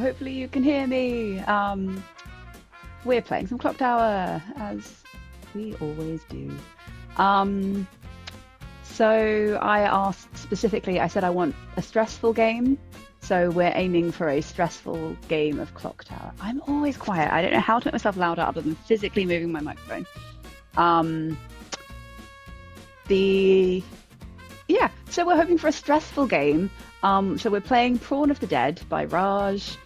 hopefully you can hear me. We're playing some Clocktower, as we always do. So I asked specifically, I said I want a stressful game. So we're aiming for a stressful game of Clocktower. I'm always quiet. I don't know how to make myself louder other than physically moving my microphone. So we're hoping for a stressful game. So we're playing Prawn of the Dead by Raj.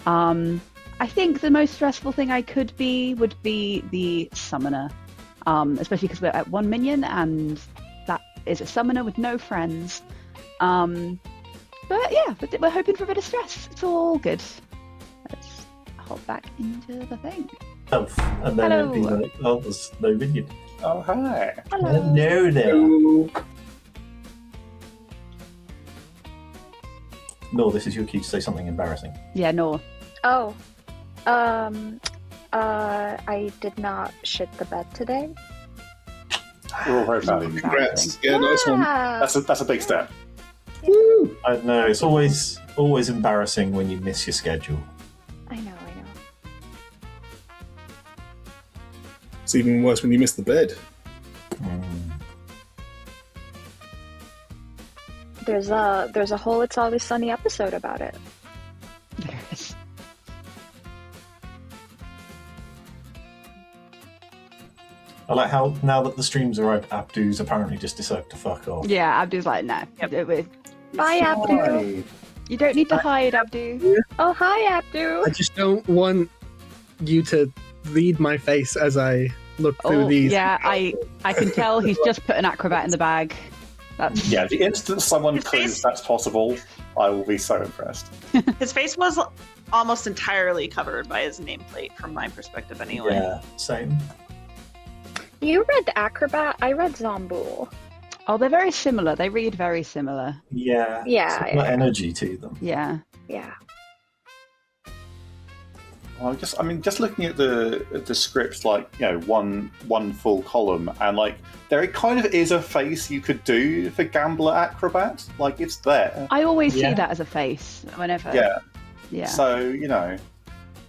I think the most stressful thing I could be would be the summoner, especially because we're at 1 minion and that is a summoner with no friends. But we're hoping for a bit of stress. It's all good. Let's hop back into the thing. And then it'd be like, oh, there's no minion. Oh, hi. Hello. Hello there. No, this is your cue to say something embarrassing. Yeah, no. Oh. I did not shit the bed today. We're all very proud of you. Congrats. Yeah, nice one. That's a big step. Woo! I know, it's always embarrassing when you miss your schedule. I know. It's even worse when you miss the bed. There's a whole It's Always Sunny episode about it. Yes. I like how now that the streams are over, Abdu's apparently just decided to fuck off. Yeah, Abdu's like, no. Bye, Abdu. Hi. You don't need to hide, Abdu. Oh, hi, Abdu. I just don't want you to read my face as I look through these. Yeah, I can tell he's just put an acrobat in the bag. That's... Yeah, the instant someone proves that's possible, I will be so impressed. His face was almost entirely covered by his nameplate, from my perspective anyway. Yeah, same. You read Acrobat, I read Zombool. Oh, they're very similar. They read very similar. Yeah. Yeah, Similar energy to them. Yeah. Yeah. Well, just looking at the scripts, like, you know, one full column, and like there kind of is a face you could do for Gambler Acrobat. Like, it's there. I always see that as a face whenever. Yeah. Yeah. So, you know,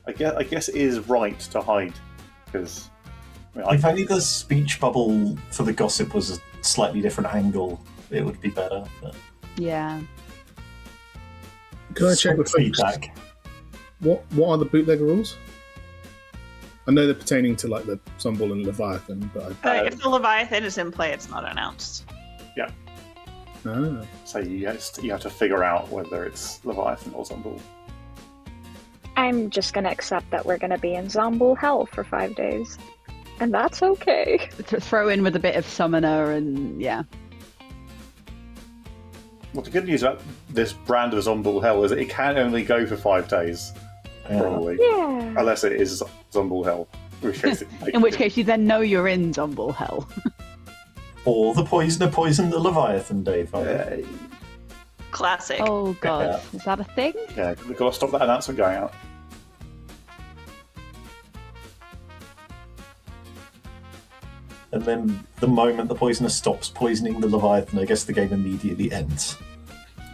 I guess it is right to hide, because If only the speech bubble for the gossip was a slightly different angle, it would be better. But... Yeah. Can I check with feedback? What are the bootlegger rules? I know they're pertaining to like the Zombool and Leviathan, but If the Leviathan is in play, it's not announced. Yeah. Ah. So you have to figure out whether it's Leviathan or Zombool. I'm just gonna accept that we're gonna be in Zombool hell for 5 days. And that's okay. To throw in with a bit of summoner and yeah. Well, the good news about this brand of Zombool hell is that it can only go for 5 days. Probably. Yeah. Unless it is Zombool hell. In which case you then know you're in Zombool hell. Or the poisoner poisoned the Leviathan, Dave. Classic. Oh god, Yeah. is that a thing? Yeah, we've got to stop that announcement going out. And then the moment the poisoner stops poisoning the Leviathan, I guess the game immediately ends.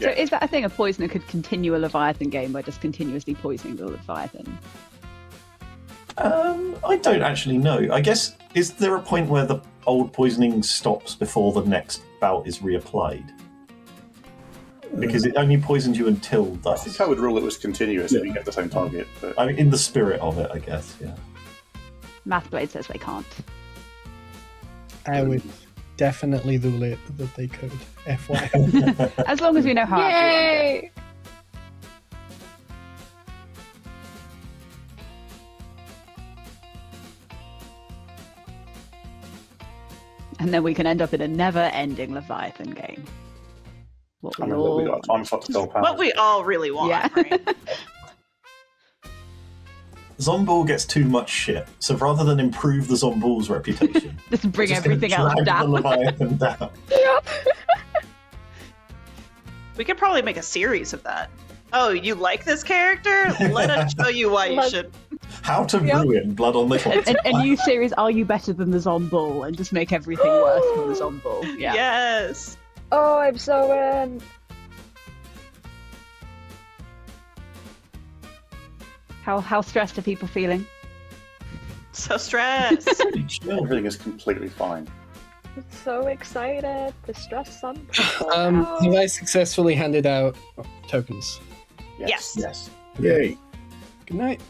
So is that a thing? A poisoner could continue a Leviathan game by just continuously poisoning the Leviathan? I don't actually know. I guess, is there a point where the old poisoning stops before the next bout is reapplied? Because it only poisons you until I dusk. think I would rule it was continuous if you get the same target. But... I mean, in the spirit of it, I guess, yeah. Mathblade says they can't. I would definitely rule it that they could. FY. As long as we know how. Yay! And then we can end up in a never-ending Leviathan game. What we I mean, all we got a time slot to fill power. What we all really want, Yeah. right? Zombool gets too much shit, so rather than improve the Zombool's reputation, just bring we're just gonna everything else drag down. the Leviathan down. We could probably make a series of that. Oh, you like this character? Let us show you why you should. How to ruin Blood on the Clocktower. A new series, Are You Better Than the Zombool? And just make everything worse than the Zombool. Yeah. Yes. Oh, I'm so in. How stressed are people feeling? So stressed. Pretty chill. Everything is completely fine. So excited to stress some people Have out. I successfully handed out tokens? Yes. Yes. Yay. Good night.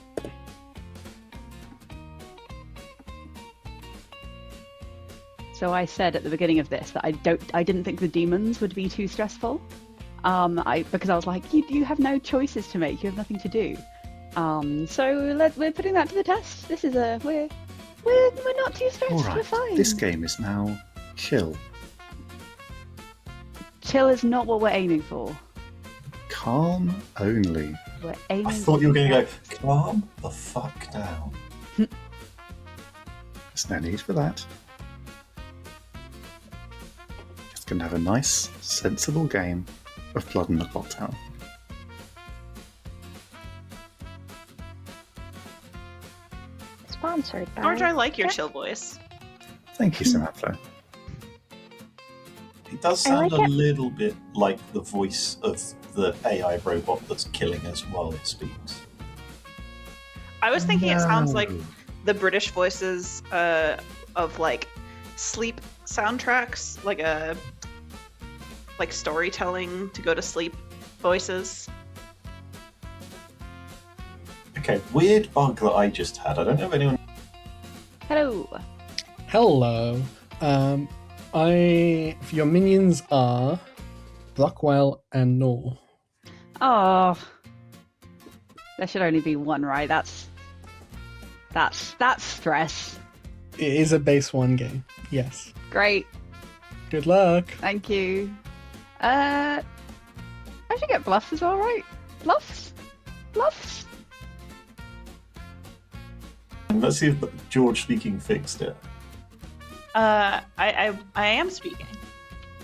So I said at the beginning of this that I didn't think the demons would be too stressful. Because I was like, you have no choices to make. You have nothing to do. So we're putting that to the test. This is we're not too stressed. All We're right. fine. This game is now chill. Chill is not what we're aiming for. Calm only. We're aiming. I thought you were going to for- go, calm the fuck down. There's no need for that. Just going to have a nice, sensible game of Blood on the Clocktower. Sponsored by. George, I like your chill voice. Thank you, Samantha. It does I sound like a it. little bit like the voice of the AI robot that's killing us while it speaks. I was thinking it sounds like No. the British voices of like sleep soundtracks, like storytelling to go to sleep voices. Okay, weird bug that I just had. I don't know if anyone. Hello. Hello. Your minions are Blockwell and Nor. Oh, there should only be one, right? That's stress. It is a base 1 game. Yes. Great. Good luck. Thank you. I should get bluffs as well, right? Bluffs? Bluffs? Let's see if George speaking fixed it. I am speaking.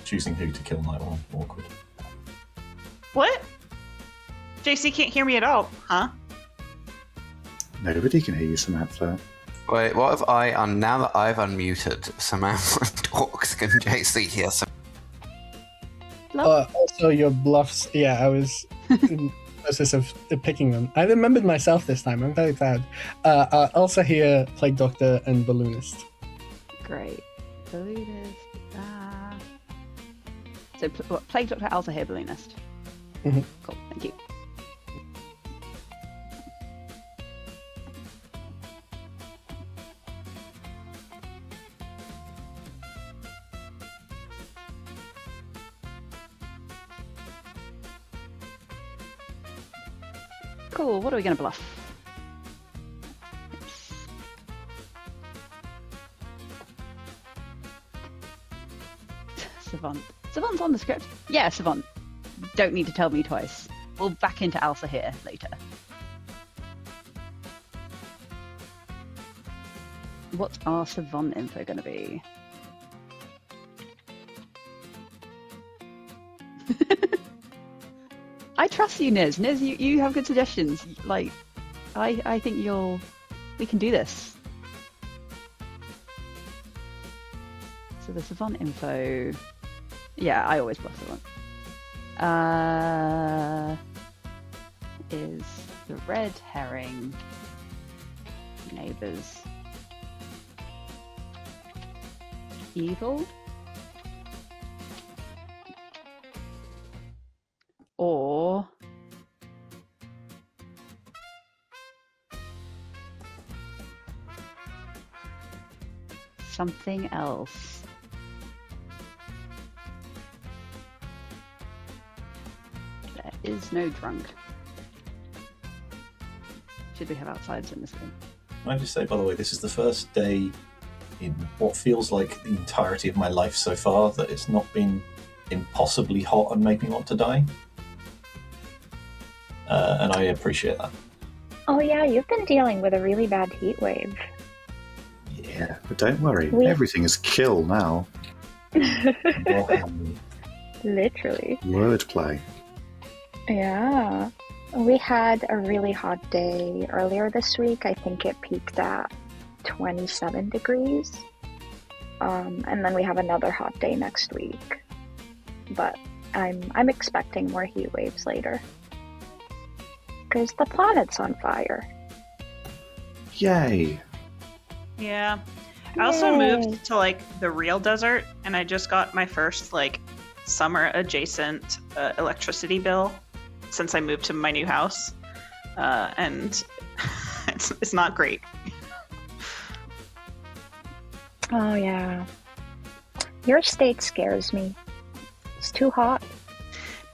Choosing who to kill night one. Awkward. What? JC can't hear me at all, huh? Nobody can hear you, Samantha. Wait, what if now that I've unmuted, Samantha talks, can JC hear some? Also, your bluffs. Yeah, I was in the process of picking them. I remembered myself this time. I'm very proud. I also hear Plague Doctor and Balloonist. Great. Balloonist. So, Plague Doctor, also here, Balloonist. Mhm. Cool, thank you. Cool, what are we going to bluff? Savant. Savant's on the script. Yeah, Savant. Don't need to tell me twice. We'll back into Alpha here later. What's our Savant info going to be? I trust you, Niz. Niz, you have good suggestions. Like, I think we can do this. So the Savant info. Yeah, I always bluff Savant. Is the red herring neighbors evil? Or something else? There is no drunk. Should we have outsiders in this game? Can I just say, by the way, this is the first day in what feels like the entirety of my life so far that it's not been impossibly hot and made me want to die. And I appreciate that. Oh yeah, you've been dealing with a really bad heat wave. Yeah, but don't worry. We- Everything is chill now. Literally. Wordplay. Yeah. We had a really hot day earlier this week. I think it peaked at 27 degrees. And then we have another hot day next week. But I'm expecting more heat waves later. Because the planet's on fire. Yay! Yeah. I also moved to like the real desert, and I just got my first like summer adjacent electricity bill since I moved to my new house, and it's not great. Oh yeah. Your state scares me. It's too hot.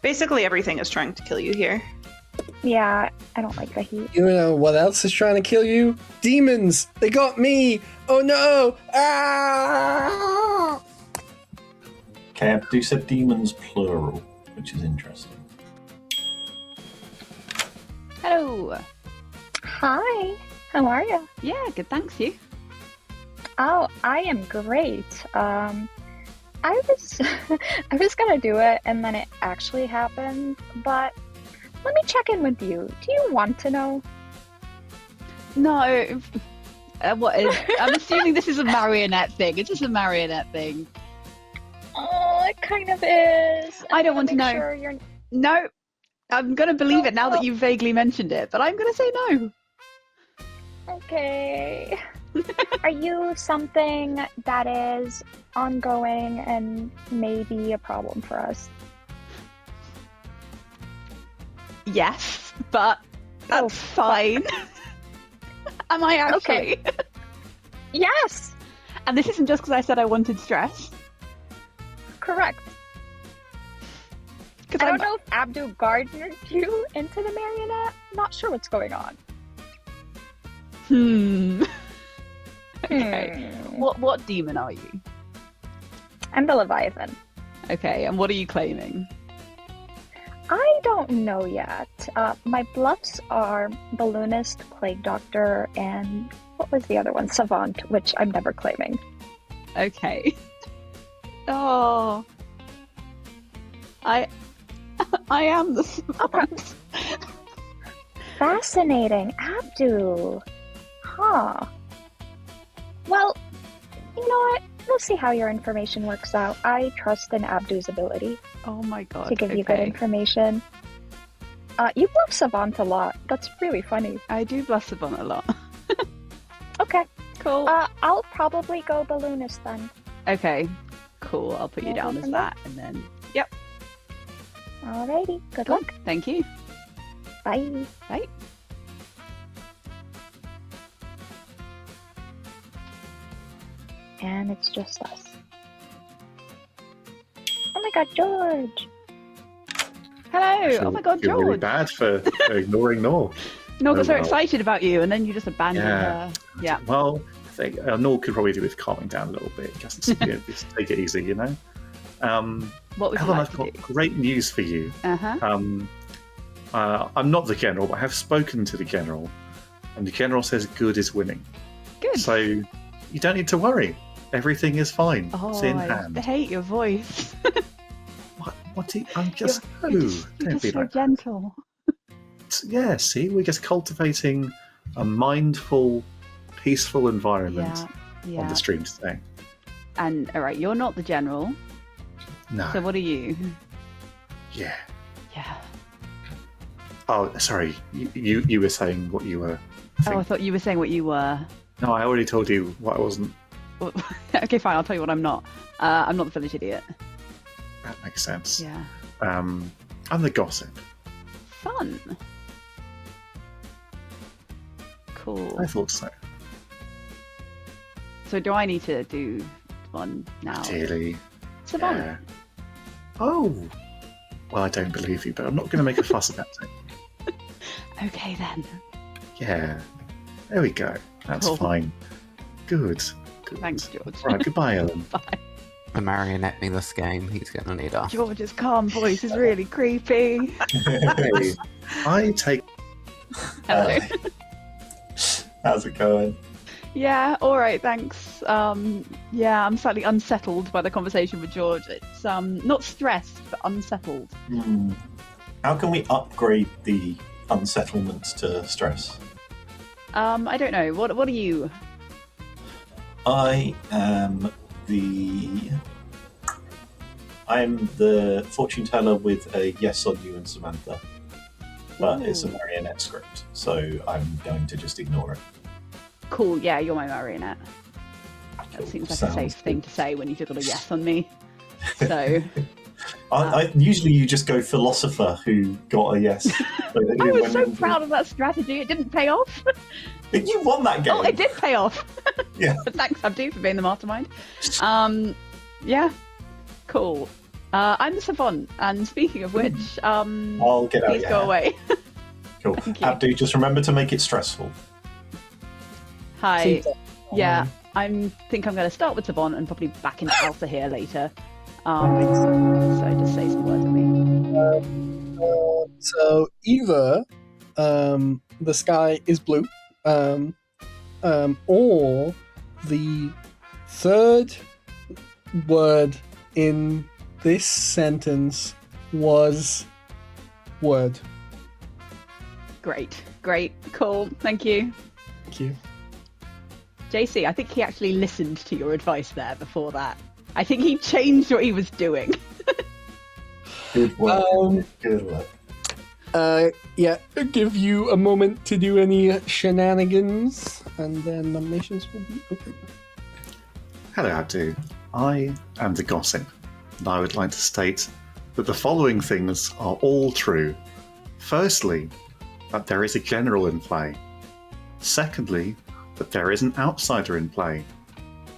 Basically, everything is trying to kill you here. Yeah, I don't like the heat. You know what else is trying to kill you? Demons! They got me! Oh no! Ah! Okay, Abdu said demons plural, which is interesting. Hello. Hi, how are you? Yeah, good. Thanks, you. Oh, I am great. I was I was gonna do it and then it actually happened, but let me check in with you. Do you want to know? No. What is? I'm assuming this is a marionette thing. It's just a marionette thing. Oh, it kind of is. I don't want to know. Sure you're... No. I'm going to believe it now that you've vaguely mentioned it, but I'm going to say no. Okay. Are you something that is ongoing and maybe a problem for us? Yes, but that's fine. Am I actually? Okay. Yes! And this isn't just because I said I wanted stress. Correct. I don't know if Abdu garnered you into the marionette. Not sure what's going on. Okay. What demon are you? I'm the Leviathan. Okay, and what are you claiming? I don't know yet. My bluffs are Balloonist, Plague Doctor, and what was the other one? Savant, which I'm never claiming. Okay. Oh. I am the Savant. Fascinating. Abdu. Huh. Well, you know what? We'll see how your information works out. I trust in Abdu's ability. Oh my god. To give you good information. You bluff Savant a lot. That's really funny. I do bluff Savant a lot. Okay. Cool. I'll probably go Balloonist then. Okay. Cool. I'll put you down as that, and then... Yep. Alrighty. Good Cool. luck. Thank you. Bye. Bye. And it's just us. Oh my god, George! Hello! Oh my god, You're George! really bad for ignoring Nor. Nor got so well. excited about you, and then you just abandoned her. Yeah. Well, I think Nor could probably do with calming down a little bit. Just take it easy, you know? What would you Helen, like I've to got do? great news for you. Uh-huh. I'm not the general, but I have spoken to the general, and the general says good is winning. Good. So you don't need to worry. Everything is fine. It's in I hand. hate your voice. I'm just... You're don't just be so like gentle. that. Yeah, see, we're just cultivating a mindful, peaceful environment on the stream today. And, alright, you're not the general. No. So what are you? Yeah. Yeah. Oh, sorry. You were saying what you were. Oh, I thought you were saying what you were. No, I already told you what I wasn't. Okay, fine, I'll tell you what I'm not. I'm not the village idiot. That makes sense. Yeah. I'm the gossip. Fun. Cool. I thought so. So do I need to do one now? Ideally. Savant. Yeah. Oh. Well, I don't believe you, but I'm not going to make a fuss about it. Okay then. Yeah. There we go. That's Cool. fine. Good. Thanks, George. Right, goodbye, Ellen. Bye. The marionette-me-less game, he's gonna need us. George's calm voice is really creepy. Hey, I take... Hello. How's it going? Yeah, alright, thanks. Yeah, I'm slightly unsettled by the conversation with George. It's not stressed, but unsettled. How can we upgrade the unsettlement to stress? I don't know. What are you? I am the fortune teller with a yes on you and Samantha. But it's a marionette script, so I'm going to just ignore it. cool. Yeah, you're my marionette. That seems like a Sounds safe thing good. to say when you've got a yes on me. So I usually you just go philosopher who got a yes. I was so proud of that strategy. It didn't pay off. You won that game. Oh, it did pay off. Yeah. Thanks, Abdu, for being the mastermind. Yeah, cool. I'm the savant, and speaking of which, I'll get out please your go hair. away. Cool. Thank you. Abdu, just remember to make it stressful. Hi. Yeah, I think I'm going to start with savant and probably back into alpha here later. So just say some words with me. So either the sky is blue, or the third word in this sentence was word. Great, cool. Thank you. Thank you. JC, I think he actually listened to your advice there before that. I think he changed what he was doing. Good work. Good work. Yeah, I'll give you a moment to do any shenanigans, and then nominations will be open. Hello, Abdu. I am the gossip, and I would like to state that the following things are all true. Firstly, that there is a general in play. Secondly, that there is an outsider in play.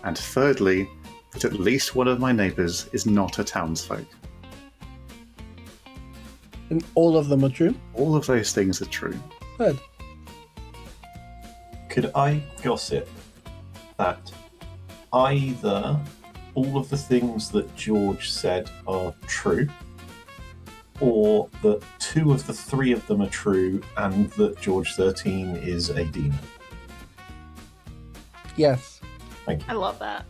And thirdly, that at least one of my neighbours is not a townsfolk. And all of them are true. All of those things are true. Good. Could I gossip that either all of the things that George said are true, or that 2 of the 3 of them are true, and that George 13 is a demon? Yes. Thank you. I love that.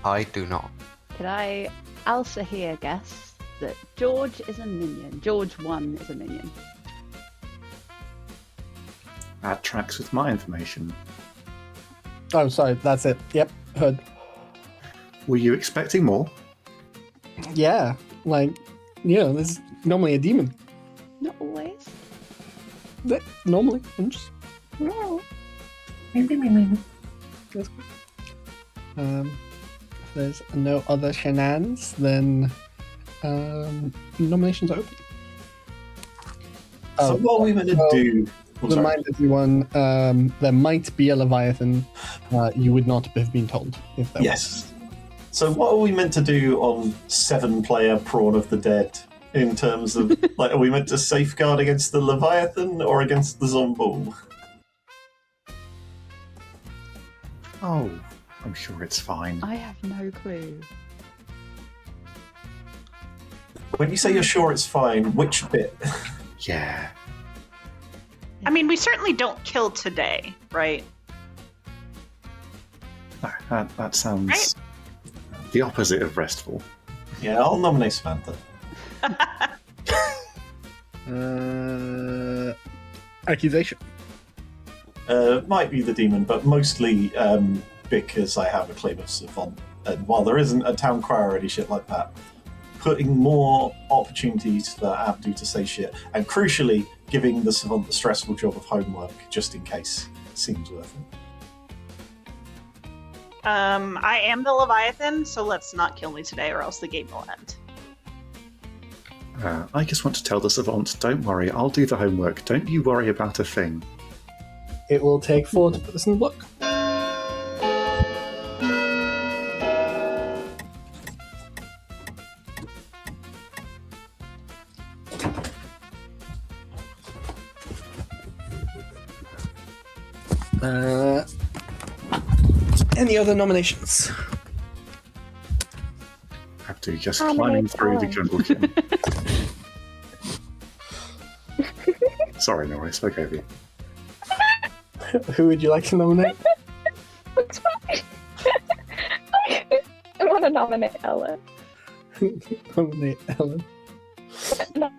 I do not. Could I also here guess that George is a minion? George 1 is a minion. That tracks with my information. Oh, sorry, that's it. Yep, heard. Were you expecting more? Yeah, this is normally a demon. Not always. Normally, I'm just... No. That's good. If there's no other shenanigans, then nominations are open. So what are we meant to do? Oh, sorry. Remind everyone, there might be a Leviathan. You would not have been told if there Yes. So what are we meant to do on 7-player Prawn of the Dead in terms of, are we meant to safeguard against the Leviathan or against the Zombie? Oh, I'm sure it's fine. I have no clue. When you say you're sure it's fine, which bit? Yeah. I mean, we certainly don't kill today, right? That sounds the opposite of restful. Yeah, I'll nominate Samantha. Accusation. Might be the demon, but mostly because I have a claim of savant. And while there isn't a town crier or any shit like that, putting more opportunities for Abdu to say shit, and crucially, giving the savant the stressful job of homework just in case seems worth it. I am the Leviathan, so let's not kill me today or else the game will end. I just want to tell the savant, don't worry, I'll do the homework. Don't you worry about a thing. It will take 4 to put this in the book. Any other nominations? Abdu just climbing through the jungle gym. Sorry, Nora, I spoke over you. Who would you like to nominate? It's fine. I want to nominate Ellen. Nominate Ellen. No.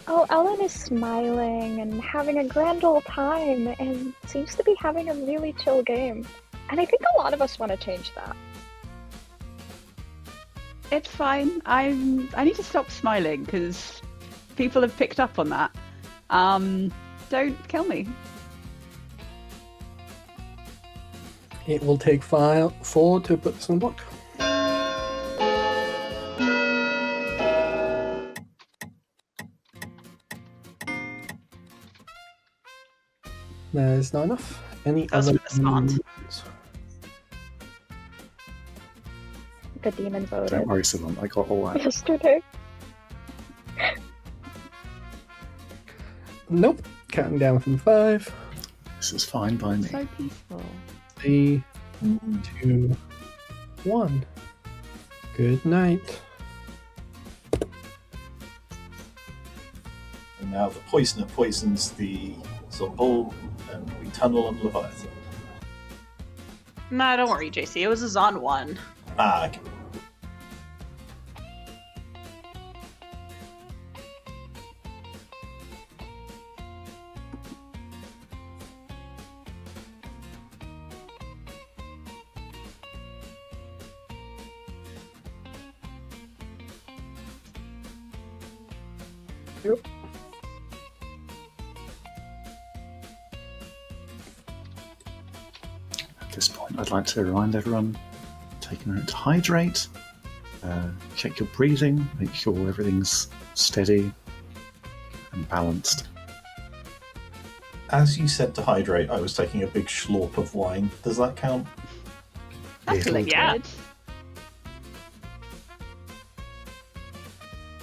Oh, Ellen is smiling and having a grand old time and seems to be having a really chill game. And I think a lot of us want to change that. It's fine. I need to stop smiling because people have picked up on that. don't kill me. It will take 4 to put this on block. There's not enough. Any That was other for the Savant. minions? The demon voted Don't worry, Savant. I got all that. yesterday. Nope. Counting down from 5, This is fine by me. So peaceful. 3, 2, 1. Good night. And now the poisoner poisons the Zombol, and we tunnel on Leviathan. Nah, don't worry, JC. It was a Zon 1. Ah, okay. Yep. At this point, I'd like to remind everyone, take a minute to hydrate, check your breathing, make sure everything's steady and balanced. As you said to hydrate, I was taking a big schlorp of wine. Does that count? That's It'll- liquid. Yeah.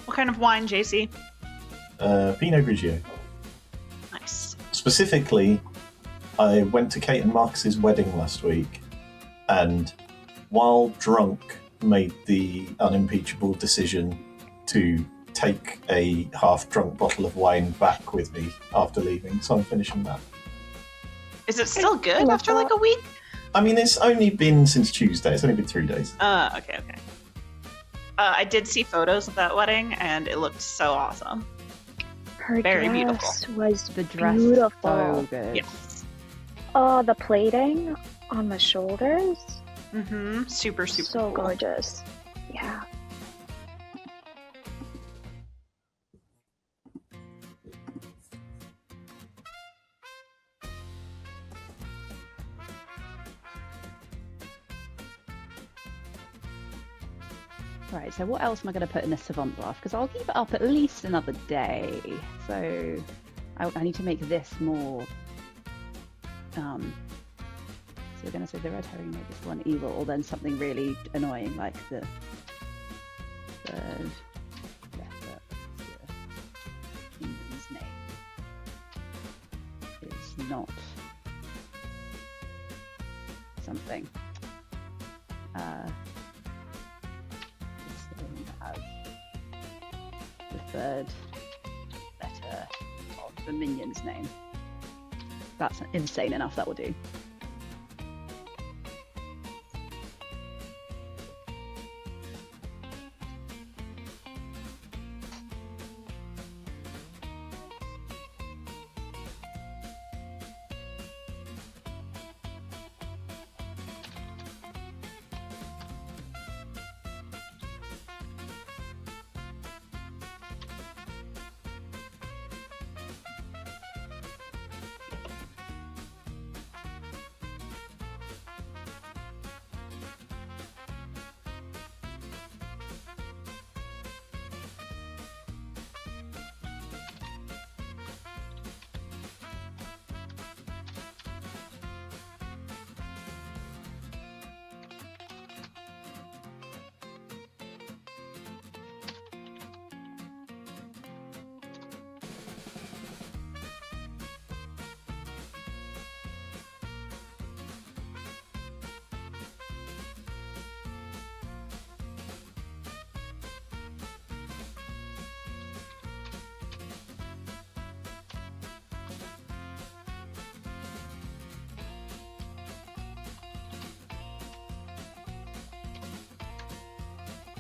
What kind of wine, JC? Pinot Grigio. Nice. Specifically, I went to Kate and Marcus's wedding last week, and while drunk, made the unimpeachable decision to take a half-drunk bottle of wine back with me after leaving, so I'm finishing that. Is it still good love after like that. a week? I mean, it's only been since Tuesday. It's only been 3 days. Okay. I did see photos of that wedding, and it looked so awesome. Her Very dress was The dress beautiful. so good. Yes. Oh, the plating on the shoulders. Mm-hmm. Super So cool. gorgeous. Yeah. Right, so what else am I going to put in this Savant Draft? Because I'll keep it up at least another day. So I need to make this more... So we're going to say the red herring made this one evil, or then something really annoying like the third letter of the kingdom's name is not something. As the third letter of the minion's name. That's insane enough, that will do.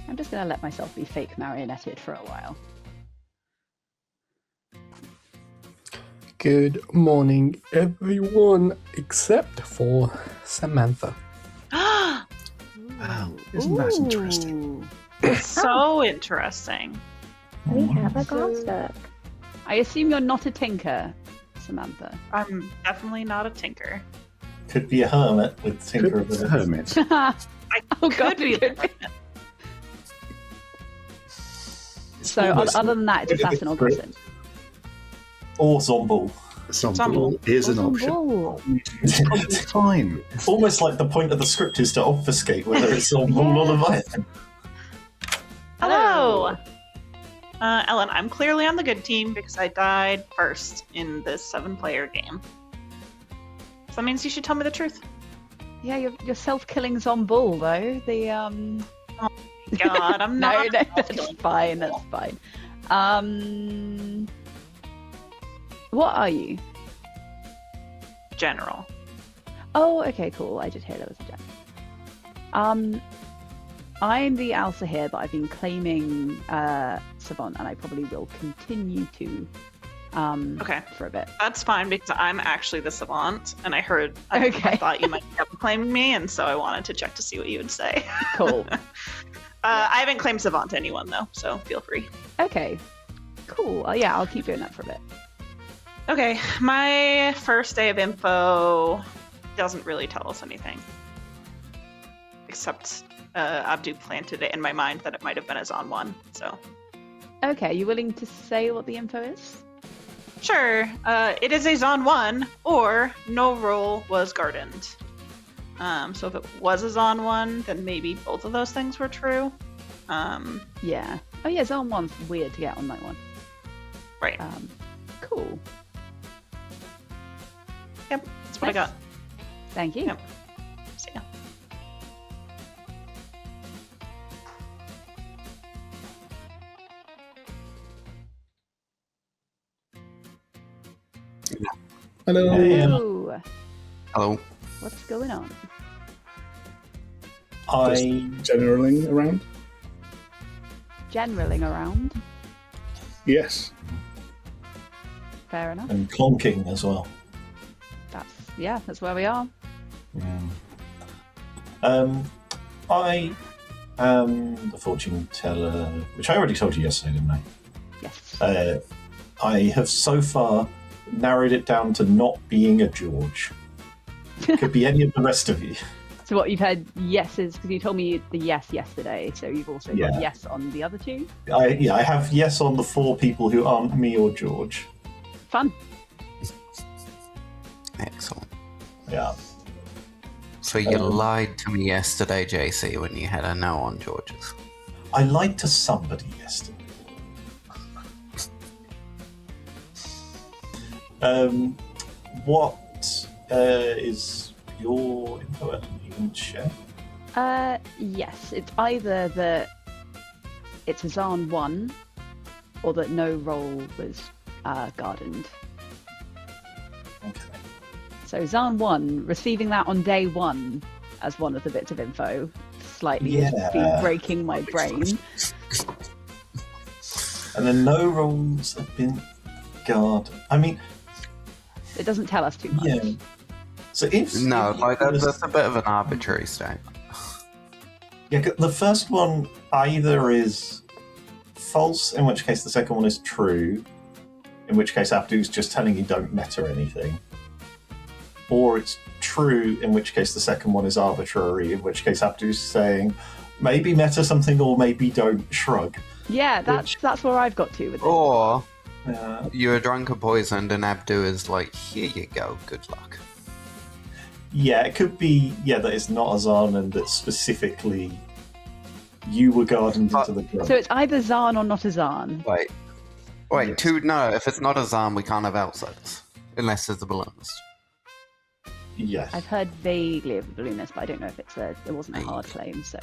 I'm just going to let myself be fake marionetted for a while. Good morning, everyone, except for Samantha. Wow, isn't that interesting? So interesting. We have a gossip. I assume you're not a tinker, Samantha? I'm definitely not a tinker. Could be a hermit with tinker abilities. Hermit. I Oh, could God, be. could be. So almost other than that, it's like assassin or it's gossip. Or zombie. Zombie is an option. Ball. It's probably fine. Almost like the point of the script is to obfuscate whether it's zombie or Leviathan. Hello. Ellen, I'm clearly on the good team because I died first in this 7-player game. So that means you should tell me the truth. Yeah, you're self-killing Zomball though. The God, I'm no, not. that's fine. That's fine. What are you? General. Oh, okay, cool. I did hear there was a gem. I'm the Alsa here, but I've been claiming Savant, and I probably will continue to Okay. for a bit. That's fine because I'm actually the savant, and I heard. Okay. I thought you might have claimed me, and so I wanted to check to see what you would say. Cool. I haven't claimed savant to anyone though, so feel free. Okay. Cool. Yeah, I'll keep doing that for a bit. Okay, my first day of info doesn't really tell us anything, except Abdu planted it in my mind that it might have been a Zon 1. So Okay, you willing to say what the info is? sure, it is a Zon 1, or no role was gardened. So if it was a Zon 1, then maybe both of those things were true. Yeah. Oh yeah, Zone 1's weird to get on that one. Right. Cool. Yep, that's what I got. Thank you. Yep. See ya. Hello. Hey. Ooh, Hello. what's going on? I Generaling around? Generaling around. Yes. Fair enough. am clonking as well. That's where we are. I am the fortune teller, which I already told you yesterday, didn't I? Yes. I have so far narrowed it down to not being a George. Could be any of the rest of you. So what you've had yeses because you told me the yes yesterday. So you've also Yeah. got yes on the other two. I have yes on the 4 people who aren't me or George. Fun. Excellent. Yeah. So you lied to me yesterday, JC, when you had a no on George's. I lied to somebody yesterday. What is your info? Ellen? You can share. Yes. It's either that it's a Zan 1 or that no role was gardened. Okay. So Zan 1, receiving that on day 1 as one of the bits of info, slightly has been breaking my brain. And then no roles have been guarded. I mean, It doesn't tell us too much. yeah. So if No, if like it was- that's a bit of an arbitrary statement. Yeah, the first one either is false, in which case the second one is true, in which case Abdu's just telling you don't meta anything. Or it's true, in which case the second one is arbitrary, in which case Abdu's saying maybe meta something or maybe don't, shrug. Yeah, that's where I've got to with it. Or Uh, you're drunk or poisoned, and Abdu is like, "Here you go, good luck." yeah, it could be, that it's not a Zan and that specifically you were gardened into the ground. So it's either Zan or not a Zan. Wait, Yes. no. If it's not a Zan, we can't have outsiders unless it's a balloonist. Yes. I've heard vaguely of a balloonist, but I don't know if it wasn't a hard claim, so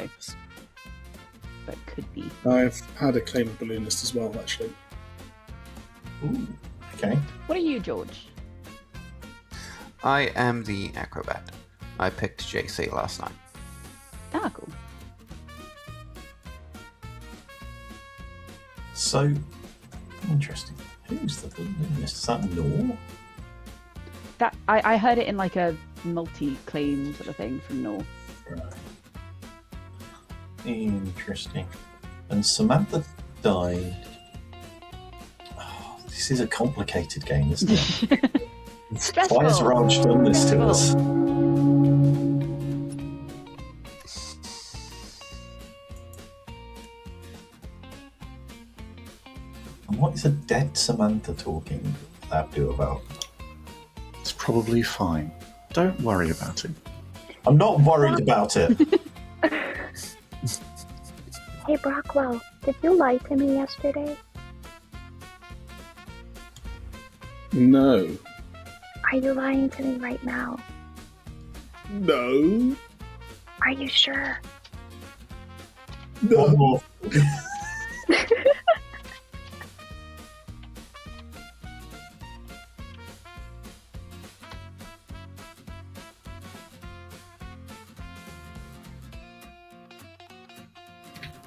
but it could be. I've had a claim of balloonist as well, actually. Ooh, okay. What are you, George? I am the acrobat. I picked JC last night. Ah, cool. So, interesting. Who's the balloonist? Is that Nor? That I heard it in like a multi-claim sort of thing from Nor. Right. Interesting. And Samantha died. Oh, this is a complicated game, isn't it? Stressful. Why has Raj done this to us? And what is a dead Samantha talking to Abdu about? It's probably fine. Don't worry about it. I'm not worried about it. Hey, Brockwell, did you lie to me yesterday? No. Are you lying to me right now? No. Are you sure? One more.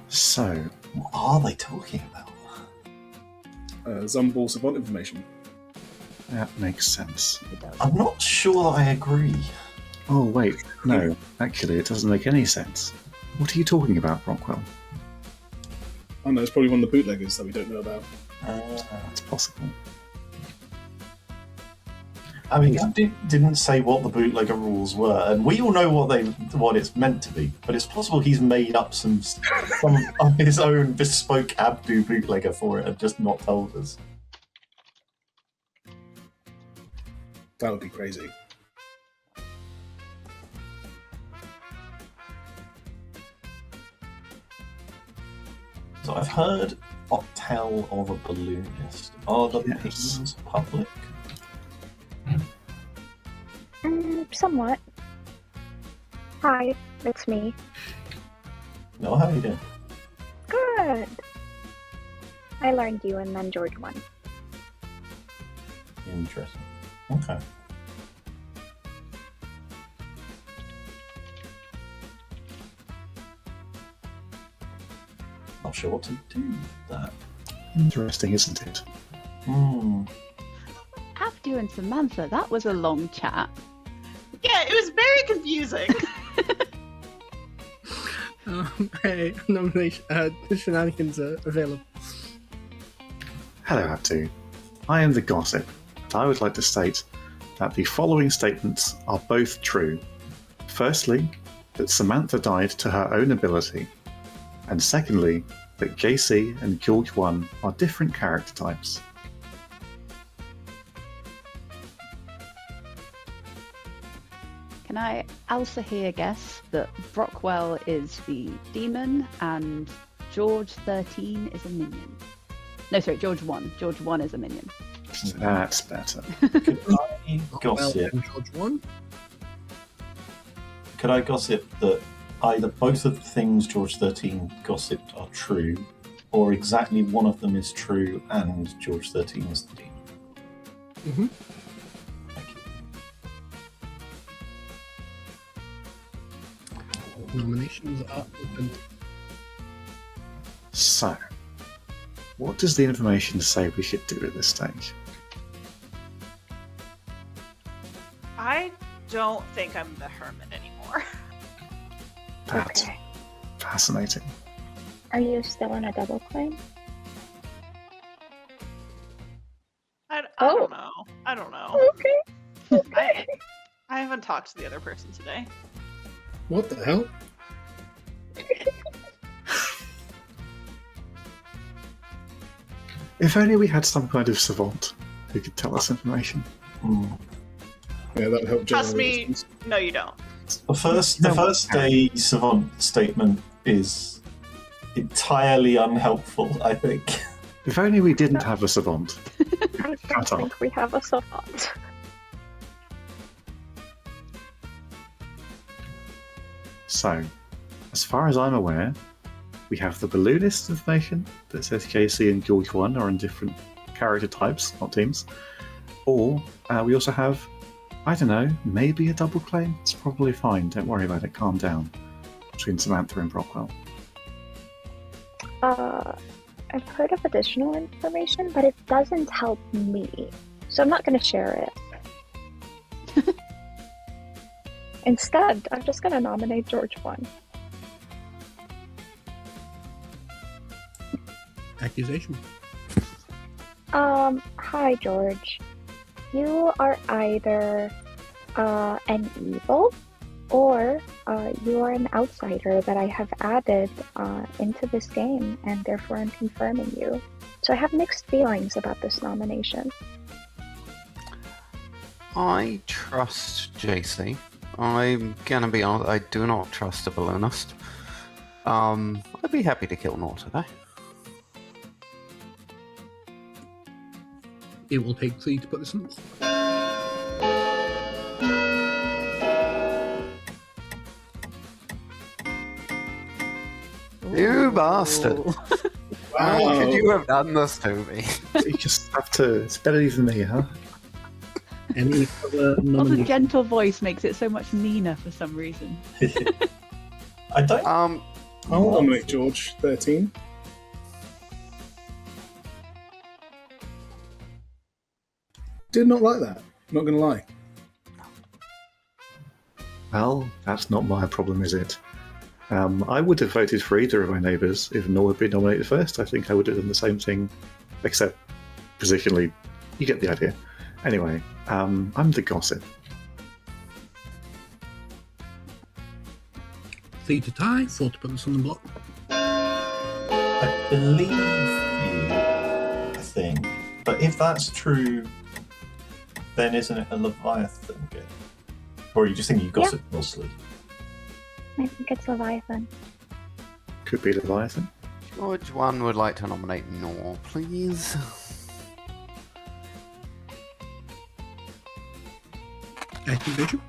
So, What are they talking about? Zumball savant information. that makes sense. I'm not sure I agree. Oh, wait. No, actually, it doesn't make any sense. What are you talking about, Rockwell? Oh no, it's probably one of the bootleggers that we don't know about. That's possible. I mean, I didn't say what the bootlegger rules were, and we all know what it's meant to be. But it's possible he's made up some of his own bespoke Abdu bootlegger for it and just not told us. That would be crazy. So I've heard tell of a balloonist. Are the Yes. pings public? Somewhat. Hi, it's me. No, how are you doing? Good. I learned you and then George won. Interesting. Okay. Not sure what to do with that. Interesting, isn't it? Abdu and Samantha, that was a long chat. Yeah, it was very confusing. Hey, nomination, the shenanigans are available. Hello, Abdu. I am the Gossip, and I would like to state that the following statements are both true. Firstly, that Samantha died to her own ability, and secondly, that JC and George 1 are different character types. Can I also here guess that Brockwell is the demon and George 13 is a minion? No, sorry, George 1. George 1 is a minion. That's better. Could I gossip? and George won. Could I gossip that either both of the things George 13 gossiped are true, or exactly one of them is true and George 13 is the demon? Mm-hmm. Thank you. Nominations are open. So, what does the information say we should do at this stage? I don't think I'm the hermit anymore. That's Okay. fascinating. Are you still on a double claim? I Oh. don't know. I don't know. Okay. I haven't talked to the other person today. What the hell? If only we had some kind of savant who could tell us information. Yeah, that would help. Trust generate me, response. no, you don't. The first day savant statement is entirely unhelpful, I think. If only we didn't have a savant. I Shut don't up. think we have a savant. So, as far as I'm aware, we have the balloonist information that says JC and George 1 are in different character types, not teams. Or we also have, I don't know, maybe a double claim. It's probably fine. Don't worry about it. Calm down. Between Samantha and Brockwell. I've heard of additional information, but it doesn't help me, so I'm not going to share it. Instead, I'm just going to nominate George 1. Accusation. Hi, George. You are either an evil, or you are an outsider that I have added into this game, and therefore I'm confirming you. So I have mixed feelings about this nomination. I trust JC. I'm gonna be honest, I do not trust the balloonist. I'd be happy to kill Nor today. It will take 3 to put this in. You bastard! How could you have done this to me? You just have to. It's better than me, huh? Any other Also, nominations? gentle voice makes it so much meaner for some reason. I don't. I'll nominate George, 13. Did not like that. Not going to lie. Well, that's not my problem, is it? I would have voted for either of my neighbours if Nor had been nominated first. I think I would have done the same thing, except positionally. You get the idea. Anyway, I'm the gossip. 3 to tie, 4 to put this on the block. I believe you, I think. But if that's true, then isn't it a Leviathan game? Or are you just thinking you gossip mostly? I think it's Leviathan. Could be Leviathan. Which one would like to nominate Nor, please? I think Rachel.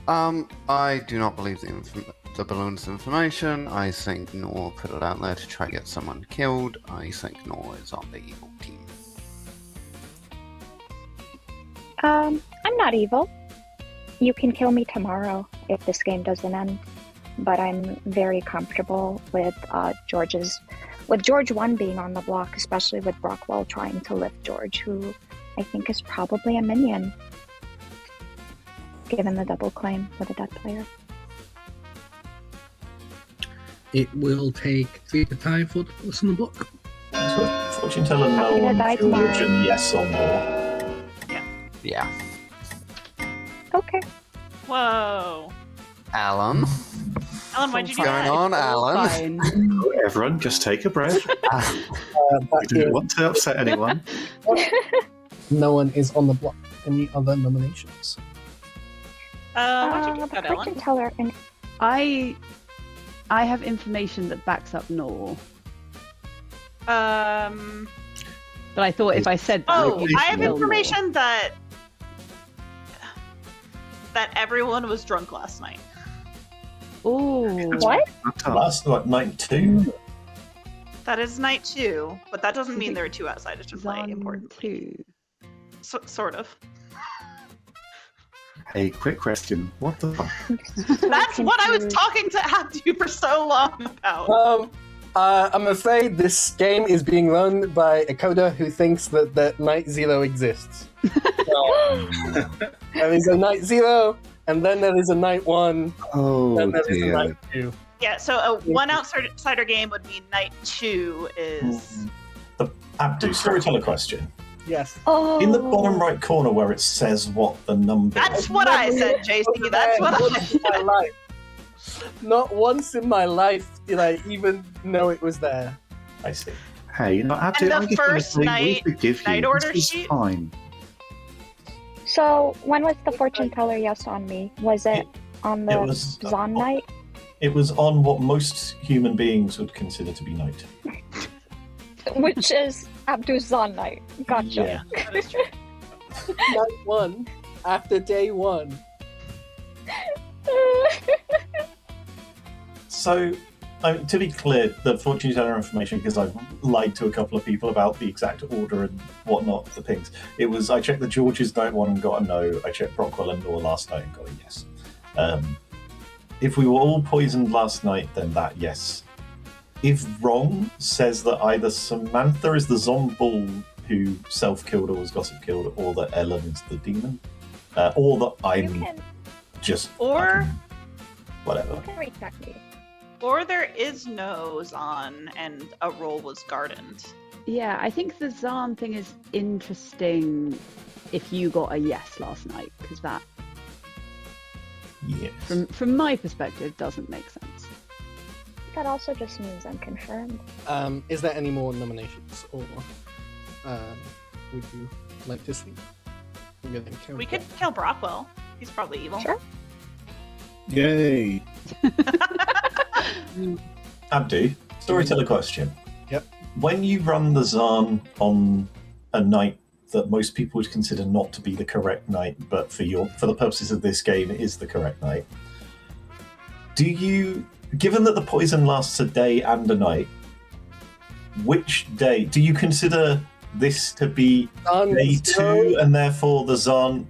I do not believe the balloon's information. I think Nor put it out there to try to get someone killed. I think Nor is on the evil team. I'm not evil. You can kill me tomorrow if this game doesn't end, but I'm very comfortable with George 1 being on the block, especially with Brockwell trying to lift George, who I think is probably a minion, given the double claim with a dead player. It will take 3 to tie, 4 to put this on the block. So, fortune teller, no Happy to on die George, tomorrow. and yes on Nor. Yeah. Okay. Whoa. Alan? Alan, why'd you do What's going that? on, Alan? Fine. Everyone, just take a breath. We But didn't want to upset anyone. no one is on the block. Any other nominations? Why'd you do The that, fortune Alan? teller and I have information that backs up Nor, but I thought if I said that, Oh, you'd I have kill Nor. information that everyone was drunk last night. Ooh. what? Last night 2. That is night 2, but that doesn't mean there are 2 outsiders to play. Zon Important. 2. Sort of. Hey, quick question. What the fuck? That's what I was talking to Abdu for so long about. I'm afraid this game is being run by a coder who thinks that Night Zero exists. So, there is a Night Zero, and then there is a Night 1, Oh, and then there is a dear. Night 2. Yeah, so a 1 outsider game would mean night 2 is. Abdu, storyteller question. Yes. Oh. In the bottom right corner where it says what the number That's is. what I said, JC. That's what I said. My life. Not once in my life did I even know it was there. I see. Hey, you know, Abdu, the I'm just gonna first say, we night- forgive you. night order This is sheet? fine. So when was the fortune teller yes on me? Was it on It the was Zon night? It was on what most human beings would consider to be night. Which is Abdu's Zon night. Gotcha. Yeah. That is true. Night 1, after day 1. So, to be clear, the fortune teller information, because I've lied to a couple of people about the exact order and whatnot of the pings, it was I checked the George's night 1 and got a no. I checked Brockwell and Nor last night and got a yes. If we were all poisoned last night, then that yes. If wrong says that either Samantha is the zombie who self-killed or was gossip killed, or that Ellen is the demon, or that You I'm can, just Or whatever. you can recheck me. or there is no Zon and a role was gardened. Yeah, I think the Zahn thing is interesting if you got a yes last night, because that, Yes. from my perspective, doesn't make sense. That also just means I'm confirmed. Is there any more nominations, or would you like to see? We could kill Brockwell. He's probably evil. Sure. Yay! Abdu, storyteller question. Yep. When you run the Zahn on a night that most people would consider not to be the correct night, but for the purposes of this game, it is the correct night, do you, given that the poison lasts a day and a night, which day do you consider this to be day 2, and therefore the Zahn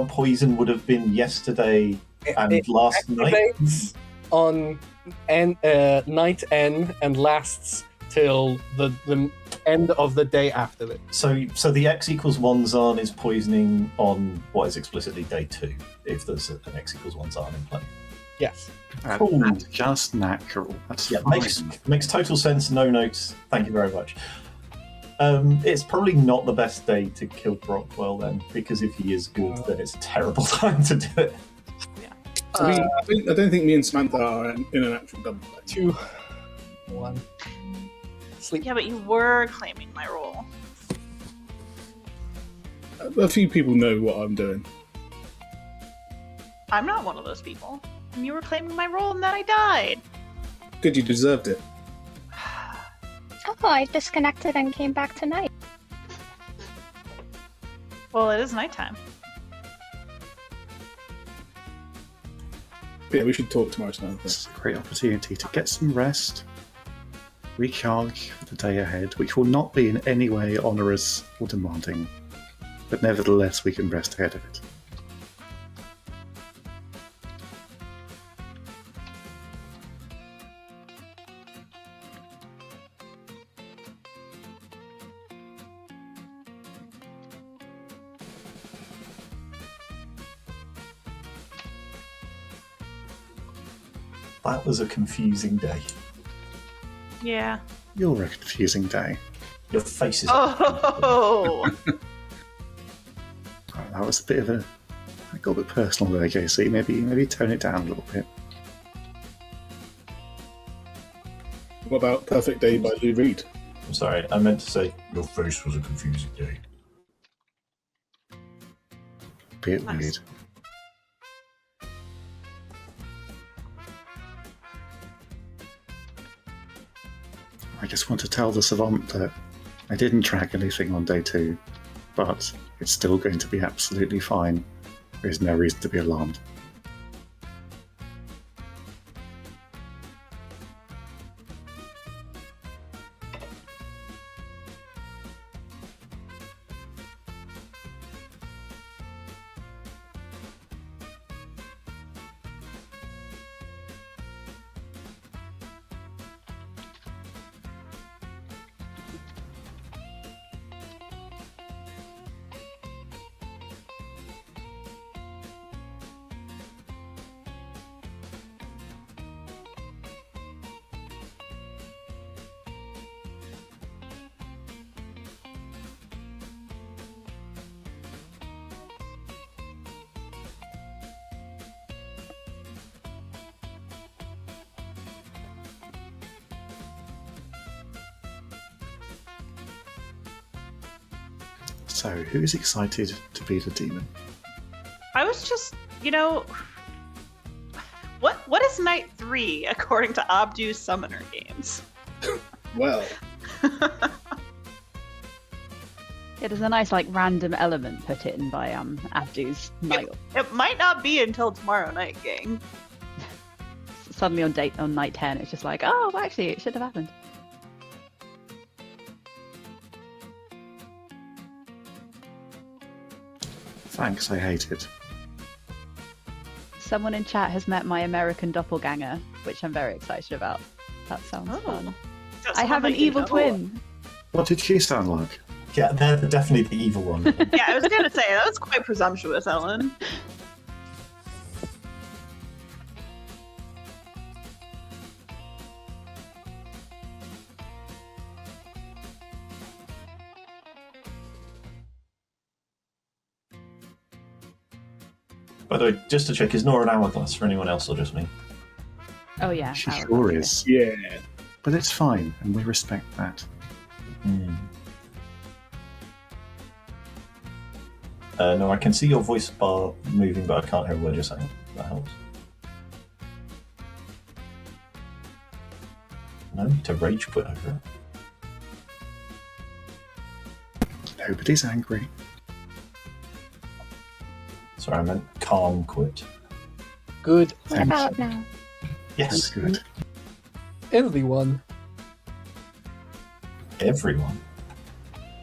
poison would have been yesterday and last night? Activates on night N and lasts till the end of the day after it. So the X=1 Zahn is poisoning on what is explicitly day 2, if there's an X=1 Zahn in play. Yes. Cool. That's just natural. That's Yeah, fine. makes total sense. No notes. Thank you very much. It's probably not the best day to kill Brockwell then, because if he is good, then it's a terrible time to do it. I don't think me and Samantha are in an actual double play. 2, 1. Sleep. Yeah, but you were claiming my role. A few people know what I'm doing. I'm not one of those people. And you were claiming my role and then I died. Good, you deserved it. Oh, I disconnected and came back tonight. Well, it is nighttime. Yeah, we should talk tomorrow, Samantha. This is a great opportunity to get some rest, recharge for the day ahead, which will not be in any way onerous or demanding, but nevertheless we can rest ahead of it. That was a confusing day. Yeah. You're a confusing day. Your face is. Oh! Right, that was a bit of a... I got a bit personal there, JC. Maybe tone it down a little bit. What about Perfect Day by Lou Reed? I'm sorry, I meant to say your face was a confusing day. Bit Nice. weird. I just want to tell the Savant that I didn't track anything on day 2, but it's still going to be absolutely fine. There's no reason to be alarmed. So, who's excited to be the demon? I was just, what is night 3 according to Abdu's summoner games? Well, It is a nice, random element put in by Abdu's night. It might not be until tomorrow night, gang. Suddenly on night 10, it's just like, oh, well, actually, it should have happened. Thanks, I hate it. Someone in chat has met my American doppelganger, which I'm very excited about. That sounds fun. I have an evil twin. What did she sound like? Yeah, they're definitely the evil one. Yeah, I was gonna say, that was quite presumptuous, Ellen. By the way, just to check, is Nora an hourglass for anyone else or just me? Oh yeah. She Hourglass, sure yeah. is. Yeah. But it's fine, and we respect that. No, I can see your voice bar moving, but I can't hear a word you're saying. That helps. No need to rage quit over it. Nobody's angry. Sorry, I meant calm quit. Good. What Thank about you. now? That's Yes, good. Everyone. everyone.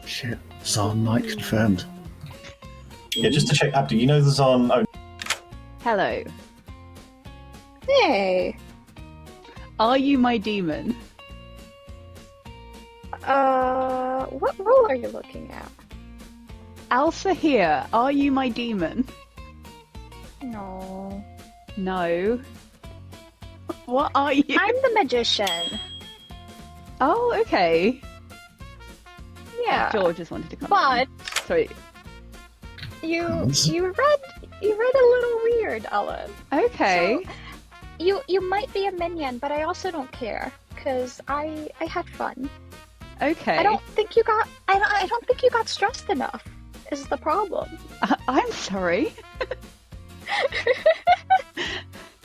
Shit. Zon Knight confirmed. Yeah, just to check, Abdu, you know the Zon. Oh, Hello. Hey. Are you my demon? What role are you looking at? Alsa here. Are you my demon? No. No. What are you? I'm the magician. Oh, okay. Yeah. George just wanted to come. But in. Sorry. you Yes. you read a little weird, Ellen. Okay. So, you might be a minion, but I also don't care because I had fun. Okay. I don't think you got stressed enough. Is the problem? I'm sorry.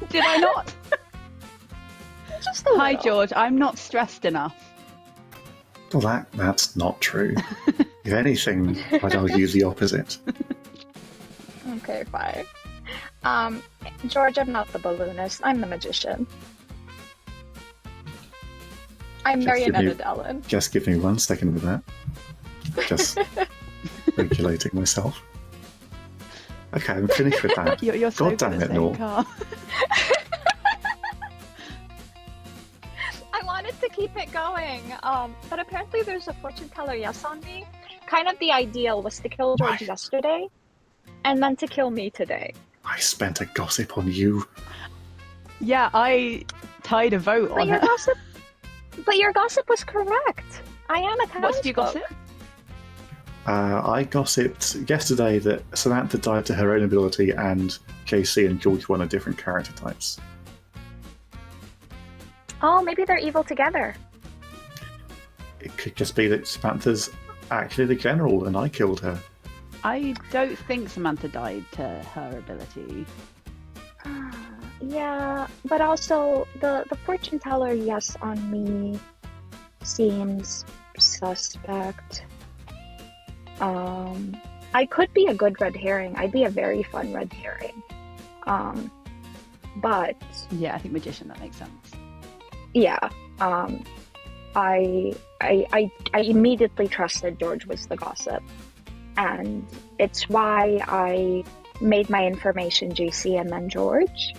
Did I not? Just a Hi, little. George. I'm not stressed enough. Well, that's not true. If anything, I'd argue the opposite. Okay, fine. George, I'm not the balloonist. I'm the magician. I'm Just very give me- netted, Ellen. Just give me 1 second with that. Just regulating myself. Okay, I'm finished with that. You're so God damn good at it, saying Nor. calm. I wanted to keep it going, but apparently there's a fortune teller yes on me. Kind of the ideal was to kill George Why? yesterday, and then to kill me today. I spent a gossip on you. Yeah, I tied a vote But on your her. gossip was correct. I am a townsfolk. What's your gossip? I gossiped yesterday that Samantha died to her own ability and JC and George won a different character types. Oh, maybe they're evil together. It could just be that Samantha's actually the general and I killed her. I don't think Samantha died to her ability. Yeah, but also the fortune teller yes on me seems suspect. I could be a good red herring. I'd be a very fun red herring. But Yeah, I think magician. That makes sense. yeah, I immediately trusted George was the gossip, and it's why I made my information JC and then George,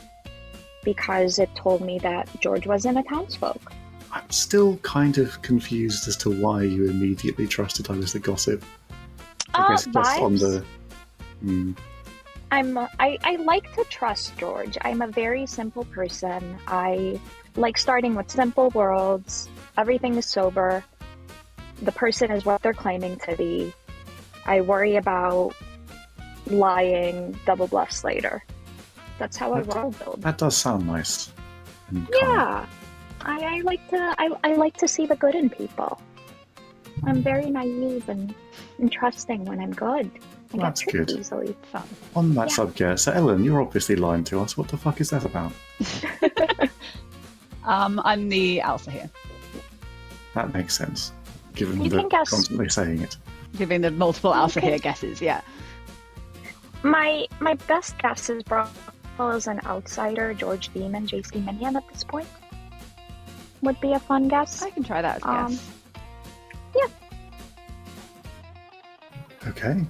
because it told me that George wasn't a townsfolk. I'm still kind of confused as to why you immediately trusted I was the gossip. I guess just on Vibes. the... I like to trust George. I'm a very simple person. I like starting with simple worlds. Everything is sober. The person is what they're claiming to be. I worry about lying, double bluffs later. That's how I world build. That does sound nice. And calm. Yeah, I like to see the good in people. I'm very naive and trusting when I'm good. I That's get tricked good. easily. Fun. On that Yeah. subject, so Ellen, you're obviously lying to us. What the fuck is that about? I'm the Alsa here, That makes sense, given You that can guess- constantly saying it. giving the multiple Alsa Okay. here guesses. Yeah. My best guess is Brock as an outsider, George Demon, JC Minion at this point. Would be a fun guess. I can try that as a Um, guess. Okay.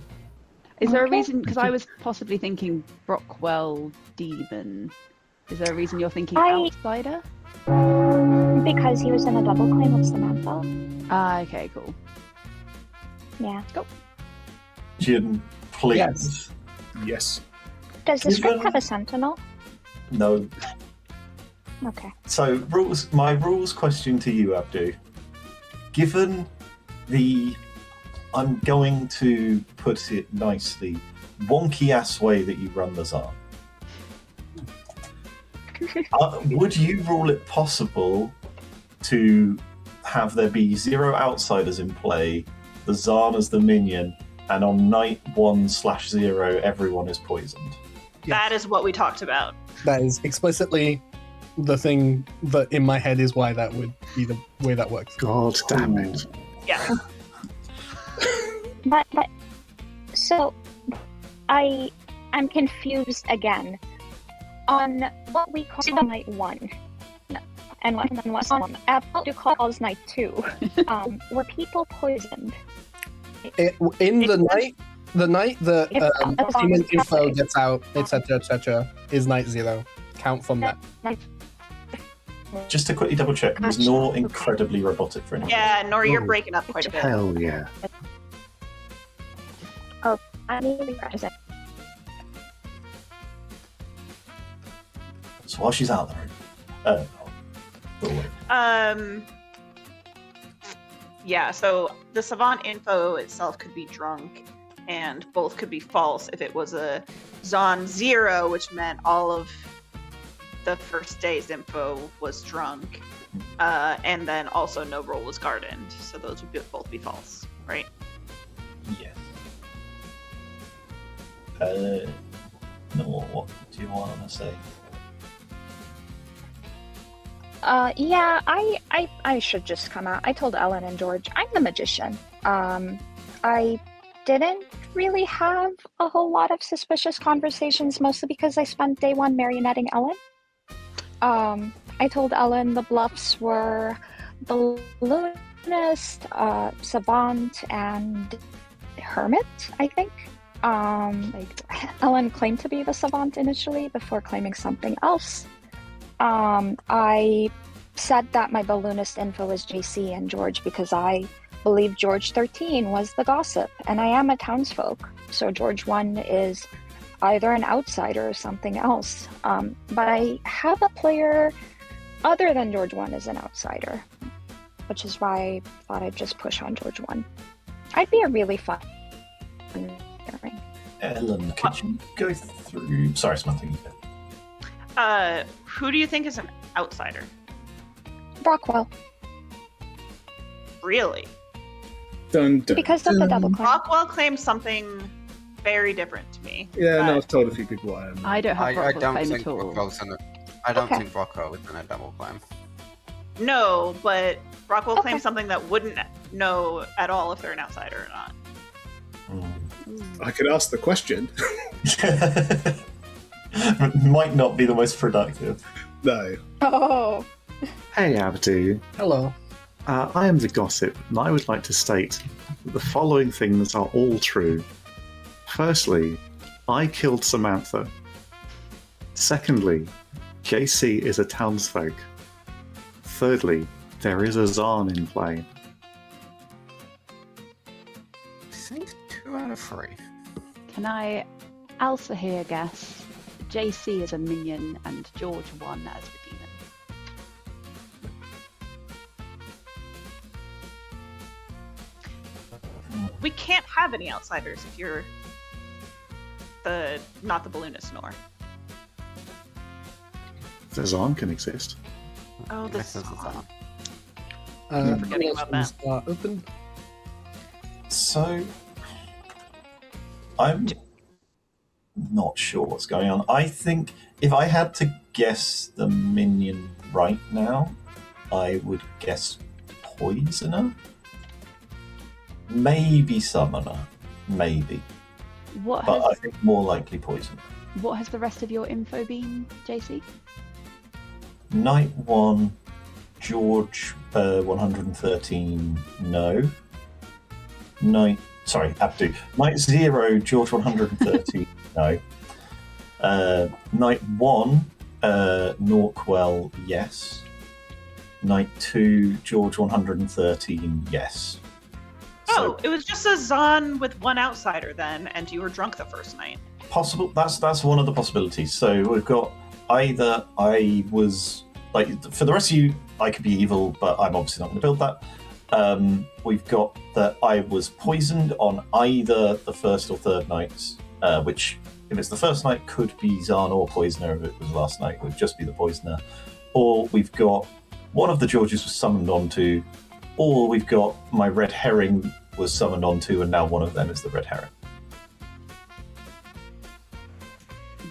Is there a okay. reason? Because I was possibly thinking Brockwell Demon. Is there a reason you're thinking I- outsider? Because he was in a double claim with Samantha. Ah, okay, cool. Yeah. Jim, please. Yes. Yes. Does the script Given- have a sentinel? No. Okay. So, my rules question to you, Abdu. Given the, I'm going to put it nicely, wonky ass way that you run the Zar, Would you rule it possible to have there be 0 outsiders in play, the Zarn as the minion, and on night 1/0 everyone is poisoned? That is what we talked about. That is explicitly the thing that in my head is why that would be the way that works. God damn it. Yeah. But so I'm confused again on what we call night 1 and what do calls night 2. Were people poisoned? In the night the demon info gets out, etc., is night 0. Count from that. Just to quickly double check, was Nor incredibly robotic for anyone? Yeah, Nor, you're Oh, breaking up quite a bit. Hell yeah. I need to be present. So while she's out there, Yeah, so the Savant info itself could be drunk, and both could be false if it was a Zon 0, which meant all of the first day's info was drunk, and then also no roll was gardened, so those would both be false, right? yes. Nor, what do you want to say? Yeah, I should just come out. I told Ellen and George, I'm the magician. I didn't really have a whole lot of suspicious conversations, mostly because I spent day 1 marionetting Ellen. I told Ellen the bluffs were Balloonist, Savant, and Hermit, I think. Ellen claimed to be the Savant initially before claiming something else. I said that my balloonist info was JC and George because I believe George 13 was the gossip, and I am a townsfolk, so George 1 is either an outsider or something else. But I have a player other than George 1 as an outsider, which is why I thought I'd just push on George 1. I'd be a really fun pairing. Ellen, could you go through... Sorry, Samantha, you go. Who do you think is an outsider? Rockwell, Really? Dun, dun, because of the dun. double claim. Rockwell claimed something very different to me. Yeah, no, but- I've told a few people what I am. I don't have I Rockwell's don't claim think at all. Rockwell's in it. I don't Okay. think Rockwell was in a double claim. No, but Rockwell Okay. claimed something that wouldn't know at all if they're an outsider or not. I could ask the question. Might not be the most productive. No. Oh, Hey, Abdu. Hello. I am the gossip, and I would like to state that the following things are all true. Firstly, I killed Samantha. Secondly, JC is a townsfolk. Thirdly, there is a Zarn in play. I think 2 out of 3. Can I also here guess JC is a minion and George 1 as the demon? We can't have any outsiders if you're not the balloonist Nor. The Zarn can exist. Oh, the This is the Zarn. I'm forgetting about that. Open. So, I'm not sure what's going on. I think if I had to guess the minion right now, I would guess Poisoner? Maybe Summoner. Maybe. What But I has, think more likely Poisoner. what has the rest of your info been, JC? Night 1, George 113, no. Abdu. Night 0, George 113, no. Night 1, Norquell, yes. Night 2, George 113, yes. Oh, it was just a Zon with one outsider then, and you were drunk the first night. Possible. That's one of the possibilities. So we've got either I was like, for the rest of you, I could be evil, but I'm obviously not going to build that. We've got that I was poisoned on either the first or third nights, which, if it's the first night, could be Zarn or Poisoner. If it was last night, it would just be the Poisoner. Or we've got one of the Georges was summoned onto, or we've got my red herring was summoned onto, and now one of them is the red herring.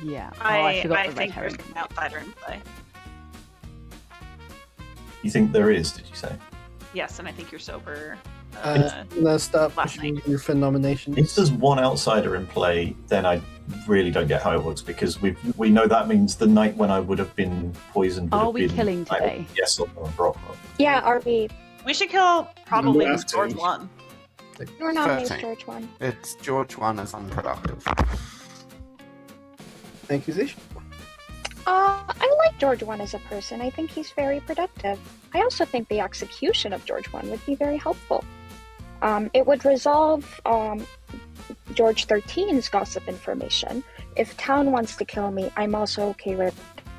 Yeah. I forgot the red think herring. there's an outsider in play. You think there is, did you say? Yes, and I think you're sober. Let's start last pushing you for nominations. If there's one outsider in play, then I really don't get how it works, because we know that means the night when I would have been poisoned would Are have we been killing today? Yes or no, Brock. Yeah, are we? We should kill probably We have to. George 1. We're nominating 13. George 1. It's George 1 as unproductive. Accusation. I like George 1 as a person. I think he's very productive. I also think the execution of George 1 would be very helpful. It would resolve George 13's gossip information. If town wants to kill me, I'm also okay with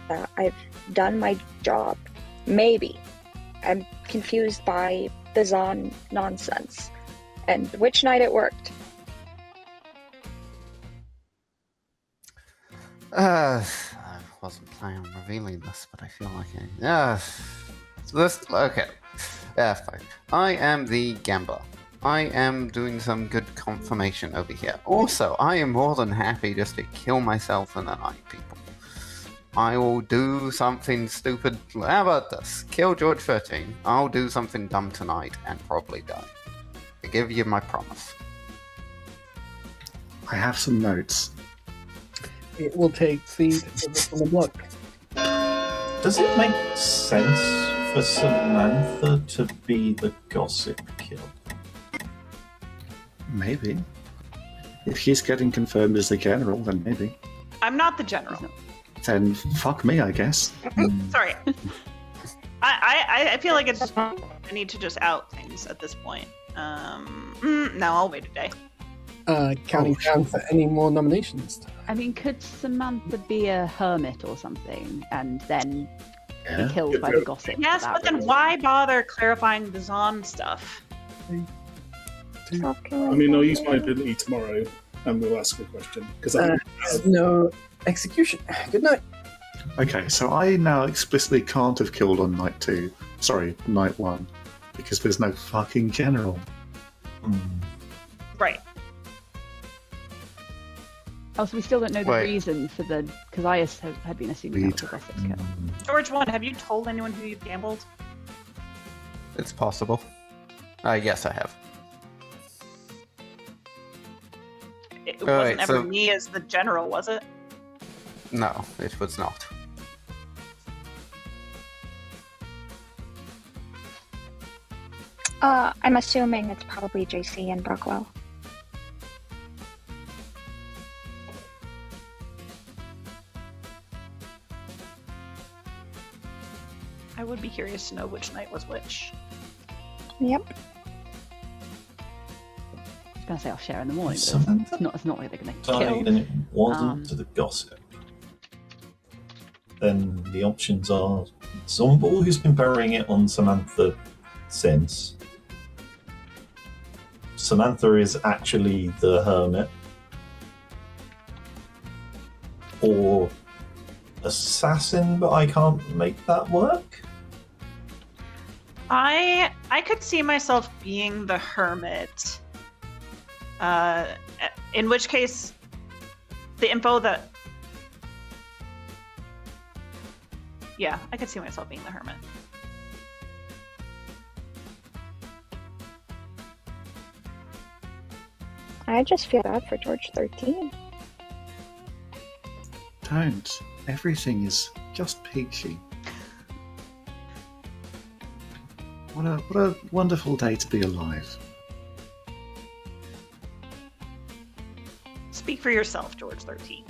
that. I've done my job. Maybe. I'm confused by the Zon nonsense. And which night it worked. I wasn't planning on revealing this, but I feel like okay. Yeah, fine. I am the gambler. I am doing some good confirmation over here. Also, I am more than happy just to kill myself in the night, people. I will do something stupid. How about this? Kill George 13. I'll do something dumb tonight and probably die. I give you my promise. I have some notes. It will take feed from the block. Does it make sense for Samantha to be the gossip kill? Maybe. If he's getting confirmed as the general, then maybe. I'm not the general. Then fuck me, I guess. Sorry. I feel like it's I need to just out things at this point. No, I'll wait a day. Counting down for any more nominations. I mean, could Samantha be a hermit or something and then Yeah. be killed by the gossip? Yes, for that but then reason? why bother clarifying the Zon stuff? I mean, I'll use my ability tomorrow and we'll ask a question. Because No execution. Good night. Okay, so I now explicitly can't have killed on night 2. Sorry, night 1. Because there's no fucking general. Right. Oh, so we still don't know the Wait. reason for the... Because I had been assuming that was the gossip's kill. George 1, have you told anyone who you've gambled? It's possible. Yes, I have. It Oh, wasn't wait, ever so- me as the general, was it? No, it was not. I'm assuming it's probably JC and Brockwell. I would be curious to know which night was which. Yep. I was going to say I'll share in the morning, but Samantha it's not like they're going to died kill. and it wasn't Um, to the gossip. Then the options are Zomball, who's been burying it on Samantha since. Samantha is actually the hermit. Or assassin, but I can't make that work. I could see myself being the hermit. In which case, the info that... Yeah, I could see myself being the hermit. I just feel bad for George 13. Don't. Everything is just peachy. What a wonderful day to be alive. Speak for yourself, George 13.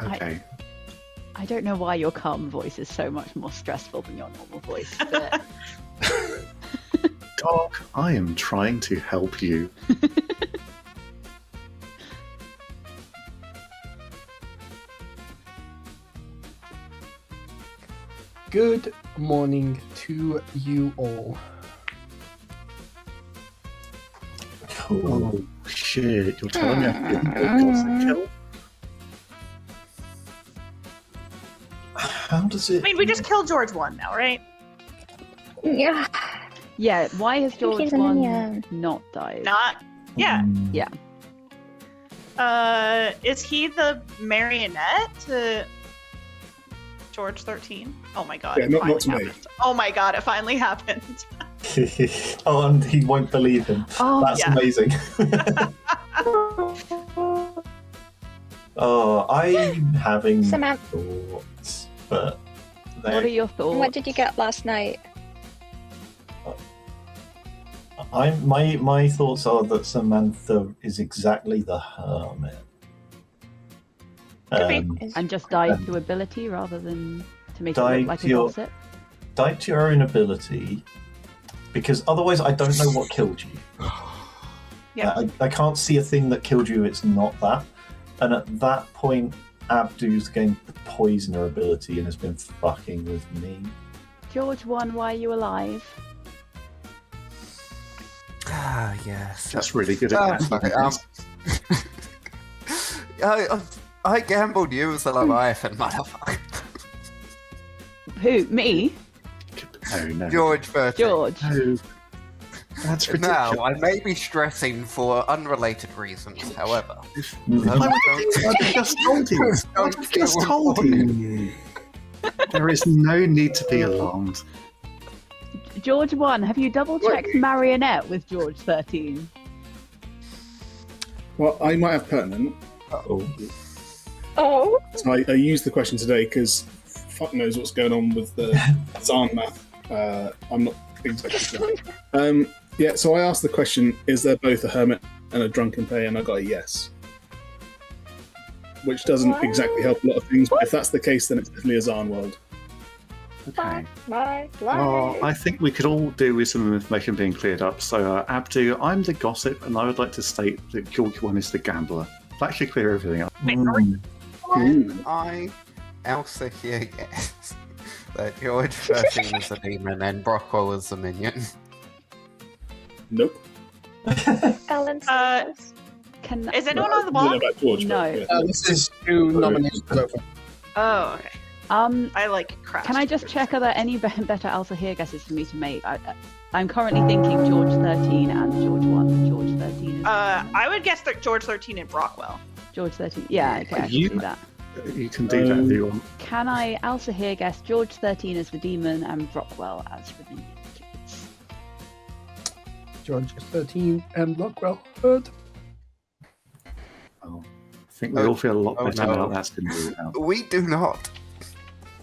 Okay. I don't know why your calm voice is so much more stressful than your normal voice, but Doc, I am trying to help you. Good morning to you all. Oh, shit. You're telling me I can give a gossip kill? How does it? I mean, we just killed George 1 now, right? Yeah. Yeah, why has George he's a 1 minion. not died? Not. Yeah. Yeah. Is he the marionette to George 13? Oh my god. Yeah, it not finally to me. happened. Oh my god, it finally happened. Oh, and he won't believe him. Oh, That's yeah. amazing. Oh, I'm having Samantha, thoughts, but what are your thoughts? what did you get last night? my thoughts are that Samantha is exactly the hermit. Could be. And just died to ability rather than to make it Died look like to a your- gossip? Die to your own ability, because otherwise I don't know what killed you. Yeah. I can't see a thing that killed you. It's not that. And at that point, Abdu's gained the poisoner ability and has been fucking with me. George 1, why are you alive? Ah, yes. That's really good at Oh, catching fuck it, things. I gambled you as a Leviathan, motherfucker. Who? Me? No. George 13. George. No. That's ridiculous. Now, I may be stressing for unrelated reasons, however. I've just told you. I've just told you. There is no need to be alarmed. George 1, have you double checked marionette with George 13? Well, I might have pertinent. Oh. Oh. So I used the question today because fuck knows what's going on with the Zahn math. I'm not exactly sure. Yeah, so I asked the question, is there both a hermit and a drunken player? And I got a yes. Which doesn't exactly help a lot of things, but if that's the case, then it's definitely a Zahn world. Okay. My Well, I think we could all do with some information being cleared up. So, Abdu, I'm the gossip, and I would like to state that George 1 is the gambler. That should clear everything up. I also hear yes that George 13 is a demon and Brockwell is a minion. Nope. Ellen Uh, says. Is anyone on the I don't know ball? about George, No. but, yeah. This is 2 nominations so far. Oh, okay. I like crashed. Can I just check, are there any better Alpha here guesses for me to make? I'm currently thinking George 13 and George 1. George 13 is I would guess that George 13 and Brockwell. George 13. Yeah, okay, I can You- do that. You can do that if you want. Can I also here guess George 13 as the demon and Brockwell as the minion, please? George 13 and Blockwell heard. I think we all feel a lot Oh, better no. now that's been ruled out. We do not.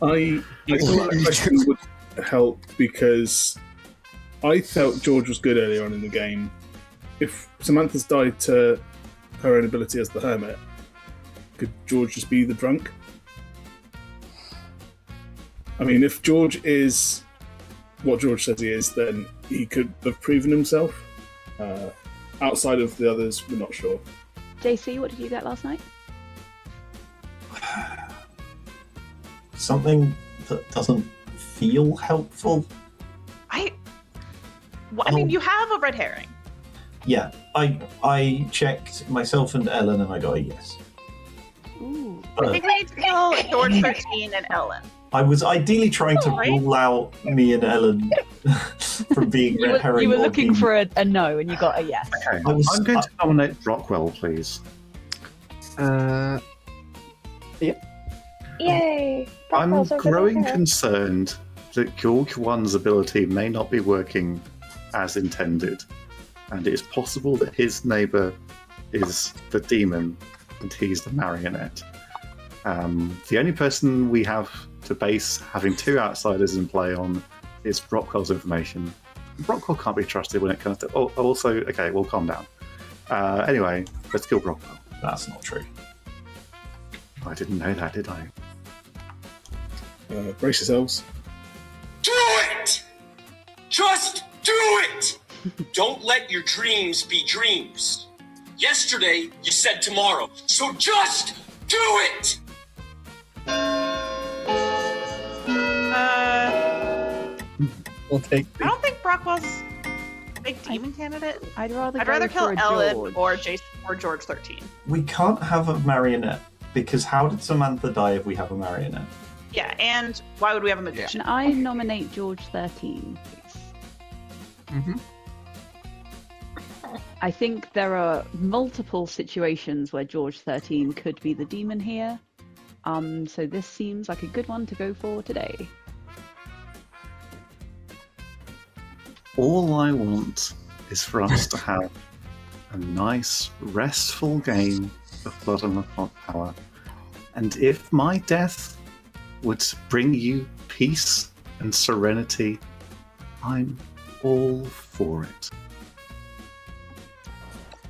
I thought that question would help because I felt George was good earlier on in the game. If Samantha's died to her own ability as the hermit, could George just be the drunk? I mean, if George is what George says he is, then he could have proven himself. Outside of the others, we're not sure. JC, what did you get last night? Something that doesn't feel helpful. I mean, you have a red herring. Yeah, I checked myself and Ellen, and I got a yes. Ooh. I think we need to kill George 13 and Ellen. I was ideally trying to Alright. rule out me and Ellen from being red herring. You were or looking being- for a no and you got a yes. Okay. I was- I'm going to nominate Brockwell, please. Yay! I'm Brockwell's over growing there. concerned that George 1's ability may not be working as intended, and it is possible that his neighbour is the demon and he's the marionette. The only person we have to base having 2 outsiders in play on is Brockwell's information. Brockwell can't be trusted when it comes to... Oh, also, okay, we'll calm down. Anyway, let's kill Brockwell. That's not true. I didn't know that, did I? Brace yourselves. Do it! Just do it! Don't let your dreams be dreams. Yesterday, you said tomorrow, so just do it! We'll take I don't think Brockwell's big demon candidate? I'd rather I'd go rather for kill a Ellen George. or Jason or George 13. We can't have a marionette, because how did Samantha die if we have a marionette? Yeah, and why would we have a magician? Can I nominate George 13, please? Mm-hmm. I think there are multiple situations where George 13 could be the demon here. So this seems like a good one to go for today. All I want is for us to have a nice, restful game of Blood on the Clocktower. And if my death would bring you peace and serenity, I'm all for it.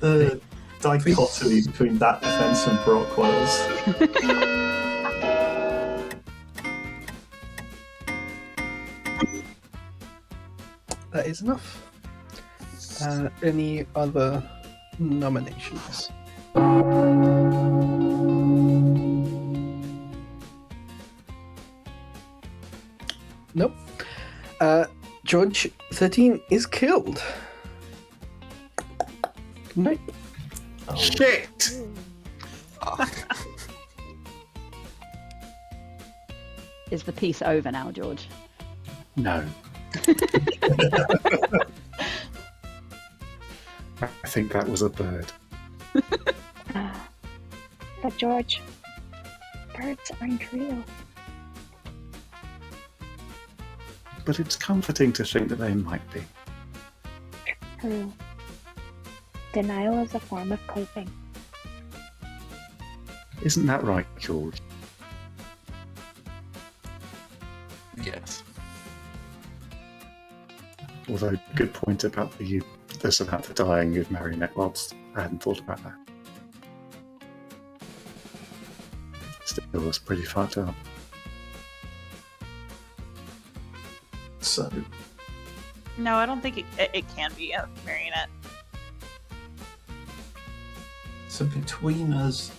The dichotomy between that defense and Brockwell's. That is enough. Any other nominations? Nope. George 13 is killed. Good night. Oh, Shit! Is the piece over now, George? No. I think that was a bird. But George, birds aren't real. But it's comforting to think that they might be. True. Denial is a form of coping. Isn't that right, George? Yes. Although, good point about the Samantha dying of marionette rods. I hadn't thought about that. Still, was pretty fucked up. so No, I don't think it can be a marionette. So between us,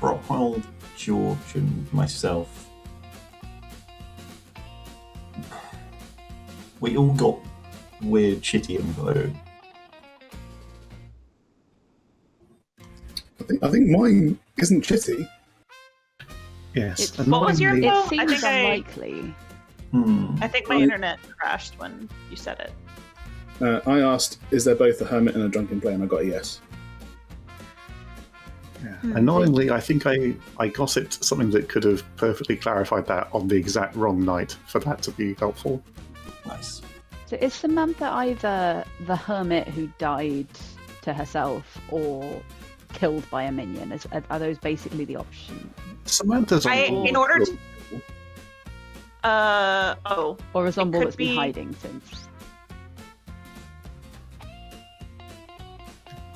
Brockwell, George, and myself, we all got weird, shitty info. I think mine isn't shitty. Yes. What was your annoyingly- info? It seems I think unlikely. I think my internet crashed when you said it. I asked, is there both a hermit and a drunken player? And I got a yes. Yeah. Annoyingly, I think I gossiped something that could have perfectly clarified that on the exact wrong night for that to be helpful. Nice. So is Samantha either the hermit who died to herself or killed by a minion? Are those basically the options? Samantha's on board. In order to... Or a zombie could that's been be- hiding since?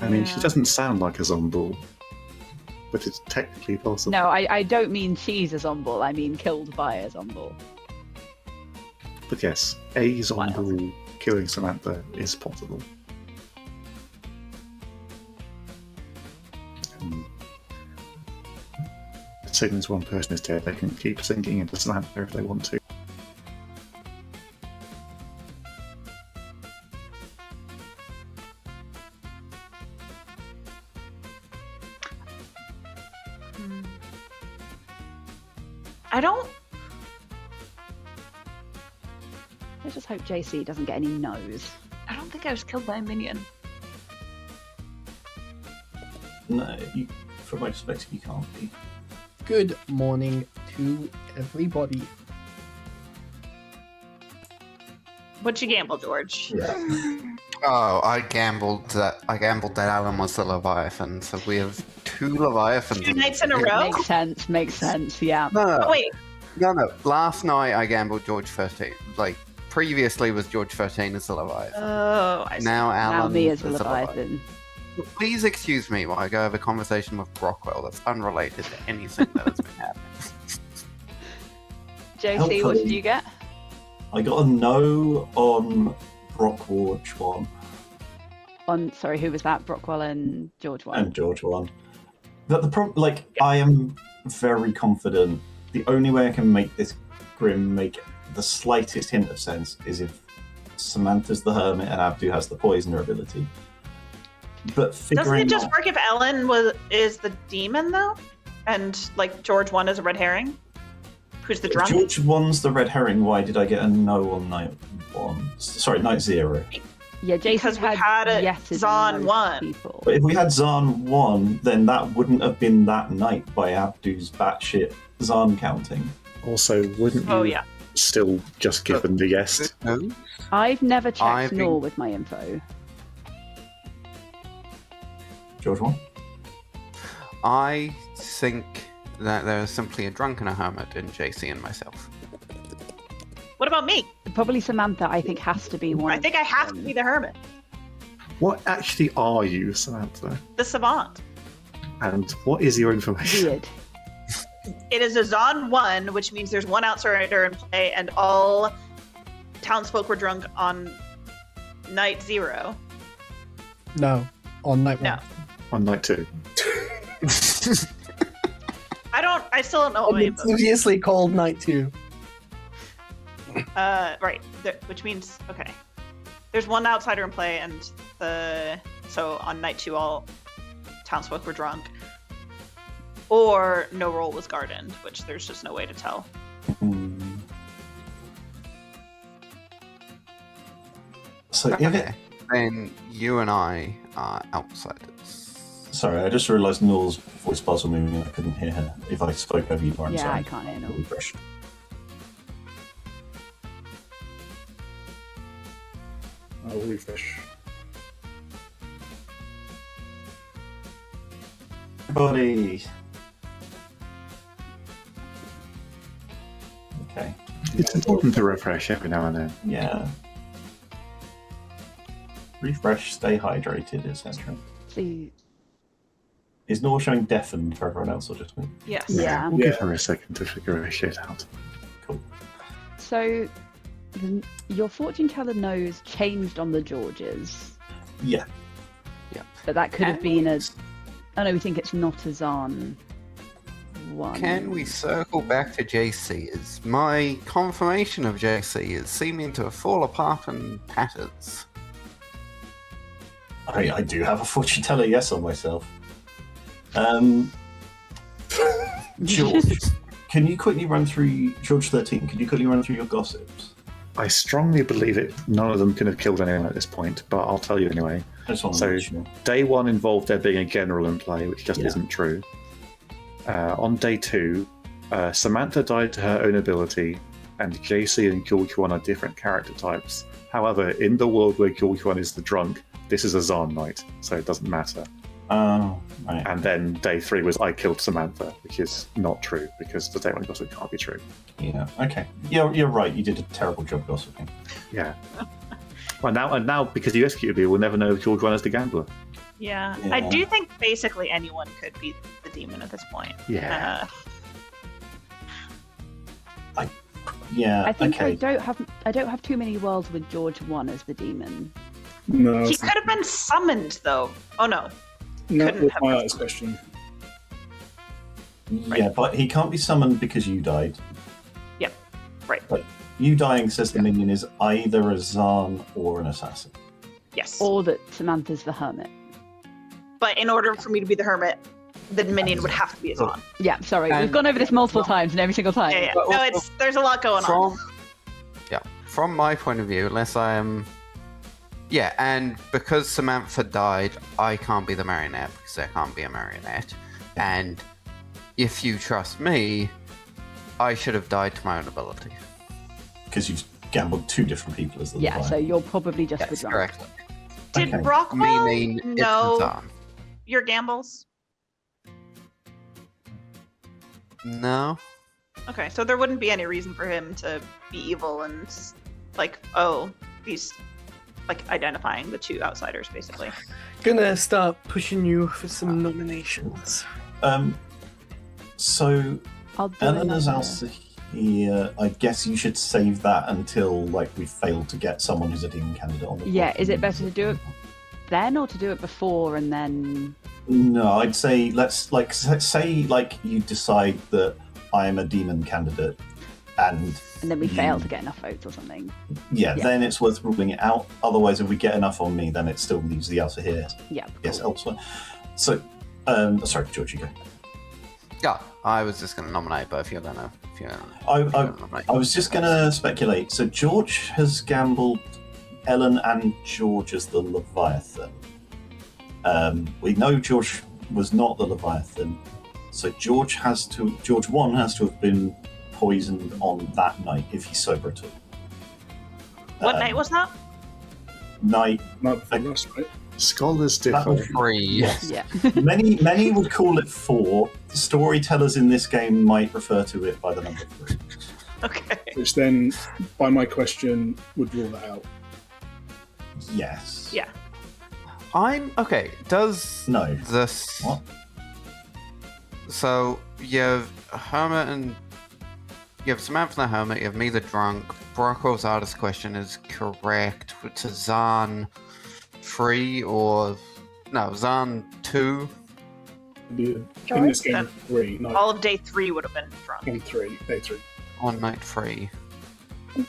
I mean, she Yeah. doesn't sound like a zombie, but it's technically possible. No, I don't mean she's a zombie, I mean killed by a zombie. But yes, a zombie killing Samantha is possible. As soon as one person is dead, they can keep sinking into Samantha if they want to. I don't... Let's just hope JC doesn't get any no's. I don't think I was killed by a minion. No, from my perspective, you can't be. Good morning to everybody. What'd you gamble, George? Yeah. Oh, I gambled that Alan was the Leviathan, so we have two Leviathans. 2 nights in a row? Makes sense, yeah. No. Oh, wait. No. Last night I gambled George 13. Like, previously was George 13 as the Leviathan. Oh, I see. Now Alan Now me as the is the Leviathan. Please excuse me while I go have a conversation with Brockwell that's unrelated to anything that has been happening. JC, what Hopefully- did you get? I got a no on Brockwatch one Sorry, who was that? Brockwell and George one. and George one. But the problem, I am very confident. The only way I can make this Grim make the slightest hint of sense is if Samantha's the hermit and Abdu has the poisoner ability. But Doesn't figuring it just out... work if Ellen is the demon though, and like George 1 is a red herring? Who's the drunk? George 1's the red herring. Why did I get a no on night 1? Sorry, night 0. Yeah, Jason Because we had it yeses Zahn in most 1. people. But if we had Zahn 1, then that wouldn't have been that night by Abdu's batshit Zahn counting. Also, wouldn't you Oh yeah. still just give them the yes? I've never checked I've nor been- with my info. George 1? I think that there is simply a drunk and a hermit in JC and myself. What about me? Probably Samantha, I think, has to be one. I think I have to be the hermit, What actually are you, Samantha? the savant. And what is your information? Weird. It is a Zahn 1, which means there's one outsider in play, and all townsfolk were drunk on night 0. No, on night 1. No. On night 2. I still don't know what my info is. Previously called night 2. Right. Which means, okay. There's one outsider in play, and so on night 2, all townsfolk were drunk. Or no roll was gardened, which there's just no way to tell. So if it... Then you and I are outsiders. Sorry, I just realised Noel's voice bars were moving and I couldn't hear her. If I spoke over you, I'm Yeah, sorry. I can't hear I'll no. refresh. I'll refresh. Everybody. Okay. It's important to refresh every now and then. Yeah. Refresh, stay hydrated, etc. See, Is Noel showing deafened for everyone else or just me? Yes. yeah. We'll Yeah. give her a second to figure her shit out. Cool. So, your fortune teller nose changed on the Georges, Yeah. but that could have been a. Oh no, we think it's not a Zahn 1. Can we circle back to JC? My confirmation of JC is seeming to fall apart in patterns. I do have a fortune teller yes on myself. George, can you quickly run through George 13? Can you quickly run through your gossips? I strongly believe it. None of them can have killed anyone at this point, but I'll tell you anyway. I just want to So, make sure. day 1 involved there being a general in play, which just Yeah. isn't true. On day 2, Samantha died to her own ability, and JC and George 1 are different character types. However, in the world where George 1 is the drunk, this is a Zahn night, so it doesn't matter. Oh, right. And then day 3 was I killed Samantha, which is not true, because the day 1 gossip can't be true. Yeah, okay. You're right, you did a terrible job gossiping. Yeah. Well, now because you executed me, we'll never know if George 1 is the gambler. Yeah. Yeah. I do think basically anyone could be the demon at this point. Yeah. Yeah, I think okay. I don't have too many worlds with George 1 as the demon. No, He could have been summoned though. Oh no. not couldn't with have my been. eyes question. Yeah, but he can't be summoned because you died. Yep. Right. Like, you dying says the minion is either a Zahn or an assassin. Yes. Or that Samantha's the hermit. But in order for me to be the hermit, the minion would have to be a Zahn. Yeah, sorry. And- We've gone over this multiple times, and every single time. Yeah, yeah. But No, also there's a lot going on. From my point of view, unless I am... Yeah, and because Samantha died, I can't be the marionette because there can't be a marionette. And if you trust me, I should have died to my own ability. Because you've gambled 2 different people as the Yeah, divine. so you're probably just the Yes, drunk. correct. Did Okay. Rockwell Meaning it's know Zahn. your gambles? No. Okay, so there wouldn't be any reason for him to be evil and like, oh, he's like identifying the 2 outsiders basically. Gonna start pushing you for some nominations. So, I'll do Eleanor's another- also here. I guess you should save that until we fail to get someone who's a demon candidate on the board. Yeah, is it better to do it then or to do it before and then? No, I'd say let's say you decide that I am a demon candidate, and then we you- fail to get enough votes or something. Yeah, Yeah. then it's worth ruling it out. Otherwise, if we get enough on me, then it still leaves the outer here. Yeah. Yes, cool. elsewhere. So, sorry, George, you go. Yeah, I was just going to nominate, but if you're going to... I was just going to speculate. So George has gambled Ellen and George as the Leviathan. We know George was not the Leviathan, so George 1 has to have been poisoned on that night if he's sober at all. What night was that? Night. Not before last, right? Scholars That differ. was 3. Yeah. many would call it 4. Storytellers in this game might refer to it by the number 3. Okay. Which then, by my question, would rule that out. Yes. Yeah. Okay, does No. this... What? So, you have Hermit and... You have Samantha the Hermit, you have me the Drunk. Brocco's artist question is correct. It's a Zahn 3 or... No, Zahn 2. In George? this game, 3, not All of day 3 would have been drunk. on 3, day 3. On night 3.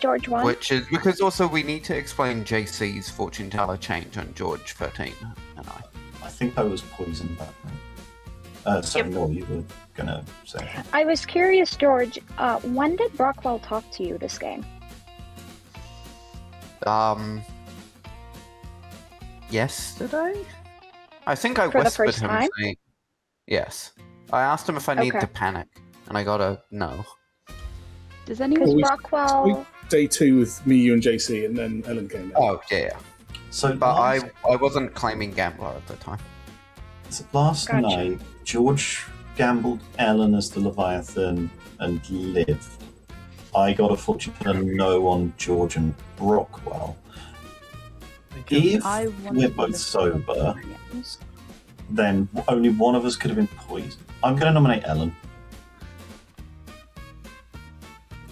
George 1. Which is... Because also we need to explain JC's fortune teller change on George 13 and I. I think I was poisoned that night. Sorry, Yep. no, you were gonna say. I was curious, George, when did Brockwell talk to you this game? Yesterday? I think I For the whispered first him time? saying... Yes. I asked him if I need Okay. to panic, and I got a no. Does Because anyone? we- Brockwell... Day 2 with me, you, and JC, and then Ellen came in. Oh, yeah. So But last, I wasn't claiming gambler at the time. so last Gotcha. night, George gambled Ellen as the Leviathan and lived. I got a fortune teller no on George and Brockwell. If I we're wanted both to- sober, Yeah. then only one of us could have been poisoned. I'm going to nominate Ellen.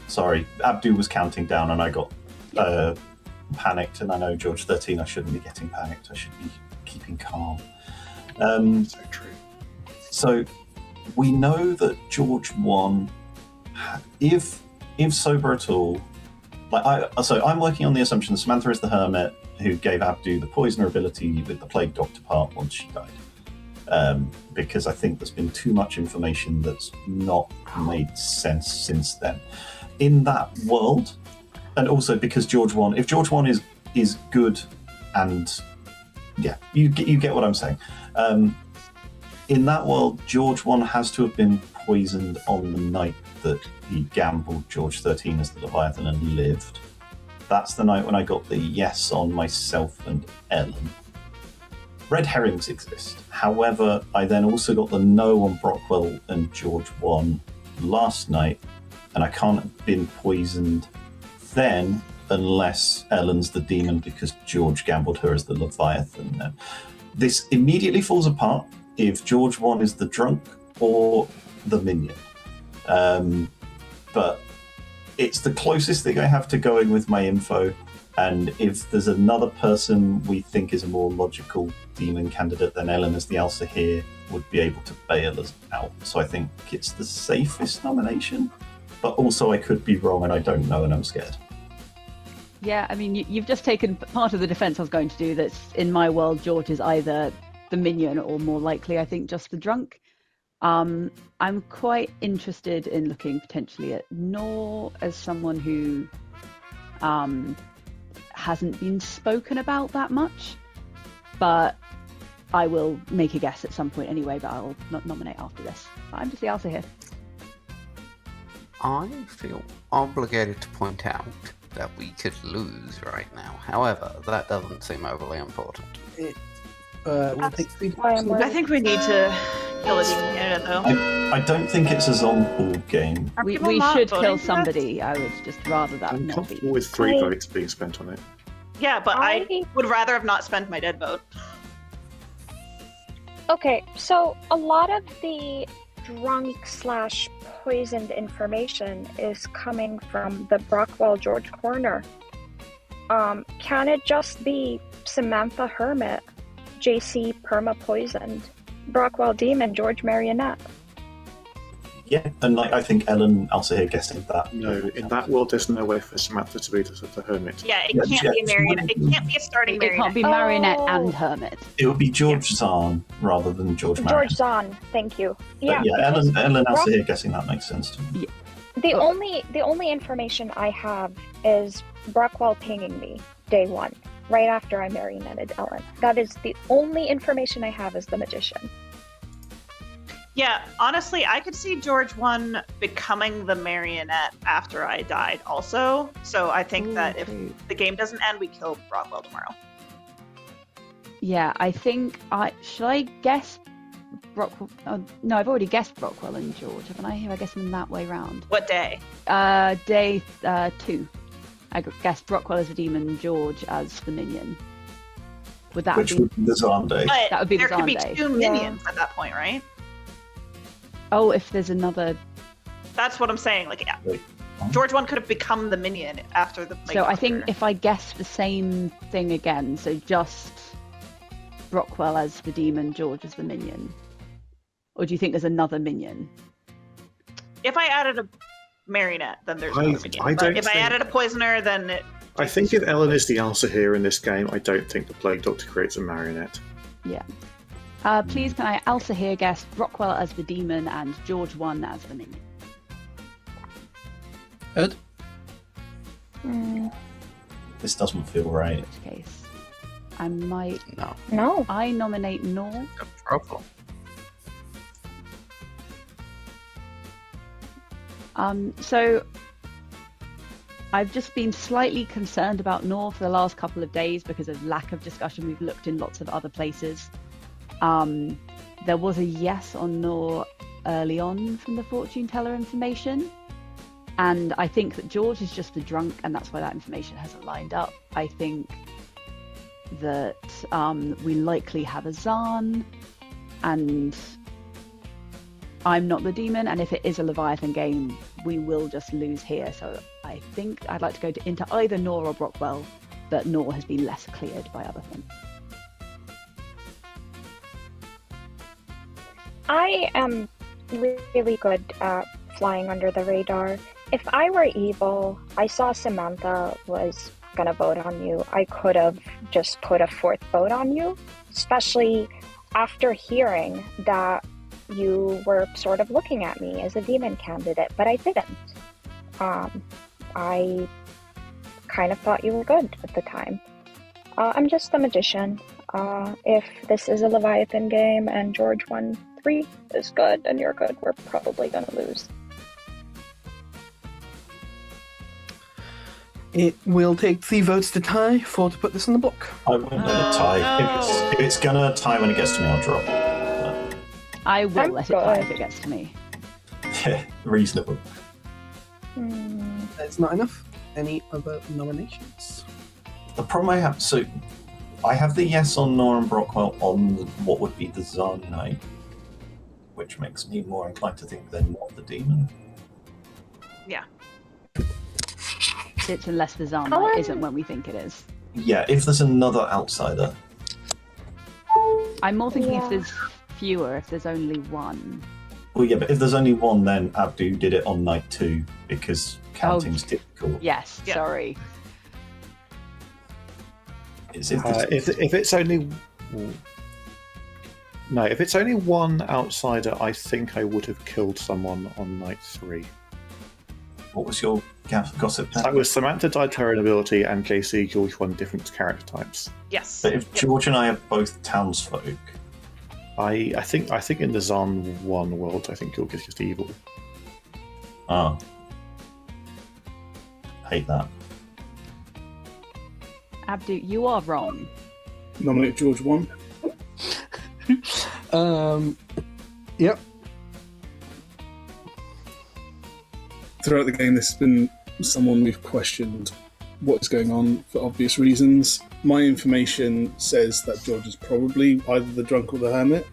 Sorry, Abdu was counting down and I got panicked, and I know George 13, I shouldn't be getting panicked. I should be keeping calm. So true. So we know that George 1, if sober at all, so I'm working on the assumption that Samantha is the hermit who gave Abdu the poisoner ability with the plague doctor part once she died. Because I think there's been too much information that's not made sense since then. In that world, and also because George 1, if George 1 is good, and yeah, you get what I'm saying. In that world, George 1 has to have been poisoned on the night that he gambled George 13 as the Leviathan and lived. That's the night when I got the yes on myself and Ellen. Red herrings exist. However, I then also got the no on Brockwell and George 1 last night, and I can't have been poisoned then unless Ellen's the demon because George gambled her as the Leviathan. Now, this immediately falls apart if George 1 is the drunk or the minion. But it's the closest thing I have to going with my info, and if there's another person we think is a more logical demon candidate, then Ellen as the Elsa here would be able to bail us out. So I think it's the safest nomination, but also I could be wrong and I don't know and I'm scared. Yeah, I mean, you've just taken part of the defense I was going to do. That's in my world, George is either the minion or more likely, I think, just the drunk. I'm quite interested in looking potentially at Nor as someone who hasn't been spoken about that much, but I will make a guess at some point anyway, but I'll not nominate after this. I'm just the answer here. I feel obligated to point out that we could lose right now. However, that doesn't seem overly important. We'll take 3 Why I'm I think we need to kill a demon candidate, though. I don't think it's a zombie game. Are We people not should voting kill for that? somebody. I would just rather that I'm not comfortable be. with 3 I- votes being spent on it. Yeah, but I I- would rather have not spent my dead vote. Okay, so a lot of the drunk/poisoned information is coming from the Brockwell George corner. Can it just be Samantha Hermit, JC perma poisoned, Brockwell demon, George marionette? Yeah, and like I think Ellen also here guessing that. No, in that world, there's no way for Samantha to be the hermit. Yeah, it can't be a marionette. It can't be a starting It marionette. can't be marionette Oh. and hermit. It would be George Zahn rather than George Marion. George Zahn, thank you. But yeah, Ellen also here guessing that makes sense to me. The only information I have is Brockwell pinging me day one, right after I marionetted Ellen. That is the only information I have as the magician. Yeah, honestly, I could see George 1 becoming the marionette after I died also. So I think that if the game doesn't end, we kill Brockwell tomorrow. Yeah, I think should I guess Brockwell? Oh, no, I've already guessed Brockwell and George, haven't I? I guess them that way round. What day? Day 2. I guessed Brockwell as the demon, George as the minion. Would that Which be? would be the Zahn day. But That would be the there could be Zahn day. 2 minions at that point, right? Oh, if there's another. That's what I'm saying. Like, yeah. Wait. George 1 could have become the minion after the. So I think if I guess the same thing again, so just Brockwell as the demon, George as the minion, or do you think there's another minion? If I added a marionette, then there's I- another minion. I But don't if I think- added a poisoner, then it. I think if Ellen is the answer here in this game, I don't think the Plague Doctor creates a marionette. Yeah. Please, can I also here guess Brockwell as the demon and George 1 as the minion? Ed? This doesn't feel right. In which case, I might. No. I nominate Nor. No problem. So I've just been slightly concerned about Nor for the last couple of days because of lack of discussion. We've looked in lots of other places. There was a yes on Nor early on from the fortune teller information. And I think that George is just a drunk, and that's why that information hasn't lined up. I think that we likely have a Zahn, and I'm not the demon, and if it is a Leviathan game, we will just lose here. So I think I'd like to go into either Nor or Brockwell, but Nor has been less cleared by other things. I am really good at flying under the radar. If I were evil, I saw Samantha was gonna vote on you. I could have just put a 4th vote on you, especially after hearing that you were sort of looking at me as a demon candidate, but I didn't. I kind of thought you were good at the time. I'm just the magician. If this is a Leviathan game and George 1-3 is good and you're good, we're probably gonna lose. It will take 3 votes to tie, 4 to put this in the book. I won't let it tie. no. If it's gonna tie when it gets to me, I'll drop. I will I'm let it tie if good. it gets to me. Yeah, reasonable. That's not enough. Any other nominations? The problem I have, so I have the yes on Nor and Brockwell on what would be the Zahn Knight, which makes me more inclined to think they're not the demon. Yeah. It's unless the Zahn Oh, isn't when we think it is. Yeah, if there's another outsider. I'm more thinking Yeah. if there's fewer, if there's only one. Well, yeah, but if there's only one, then Abdu did it on night 2 because counting's difficult. Yes, Yeah. sorry. It's if there's- If it's only no, if it's only one outsider, I think I would have killed someone on night 3. What was your gossip? That was Samantha died to her inability, and JC George won different character types. Yes. But if George and I are both townsfolk, I think in the Zahn 1 world, I think George is just evil. Hate that. Abdu, you are wrong. Nominate George 1. Yep. Throughout the game, this has been someone we've questioned what's going on for obvious reasons. My information says that George is probably either the drunk or the hermit.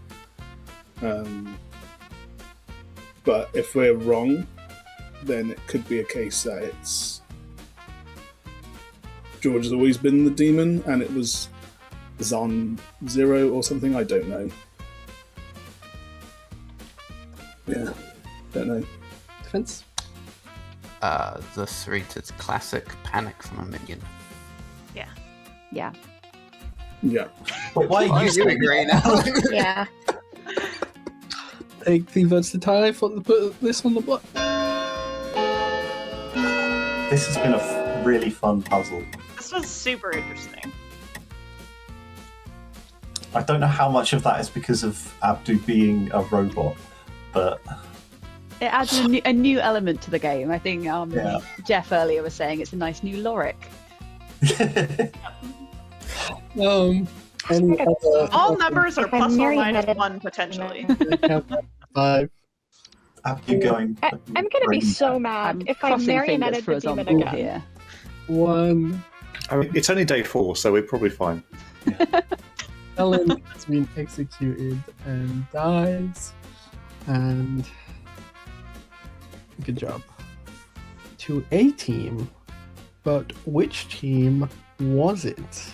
But if we're wrong, then it could be a case that it's George has always been the demon and it was Zahn 0 or something. I don't know. Yeah. Don't know. Defense? The Sarita's classic panic from a minion. Yeah. Yeah. Wait, why are you saying that? Yeah. Take the versatile for the put this on the block. This has been a really fun puzzle. This was super interesting. I don't know how much of that is because of Abdu being a robot, but It adds a new element to the game. I think Jeff earlier was saying it's a nice new Lorik. Any other All numbers are If I'm plus or minus marionetted- 1 potentially. 5? Abdu going. I'm gonna be so I'm mad if I crossing fingers marionetted for the us on demon ball again. here. 1. I mean, it's only day 4, so we're probably fine. Ellen has been executed and dies. And good job to a team. But which team was it?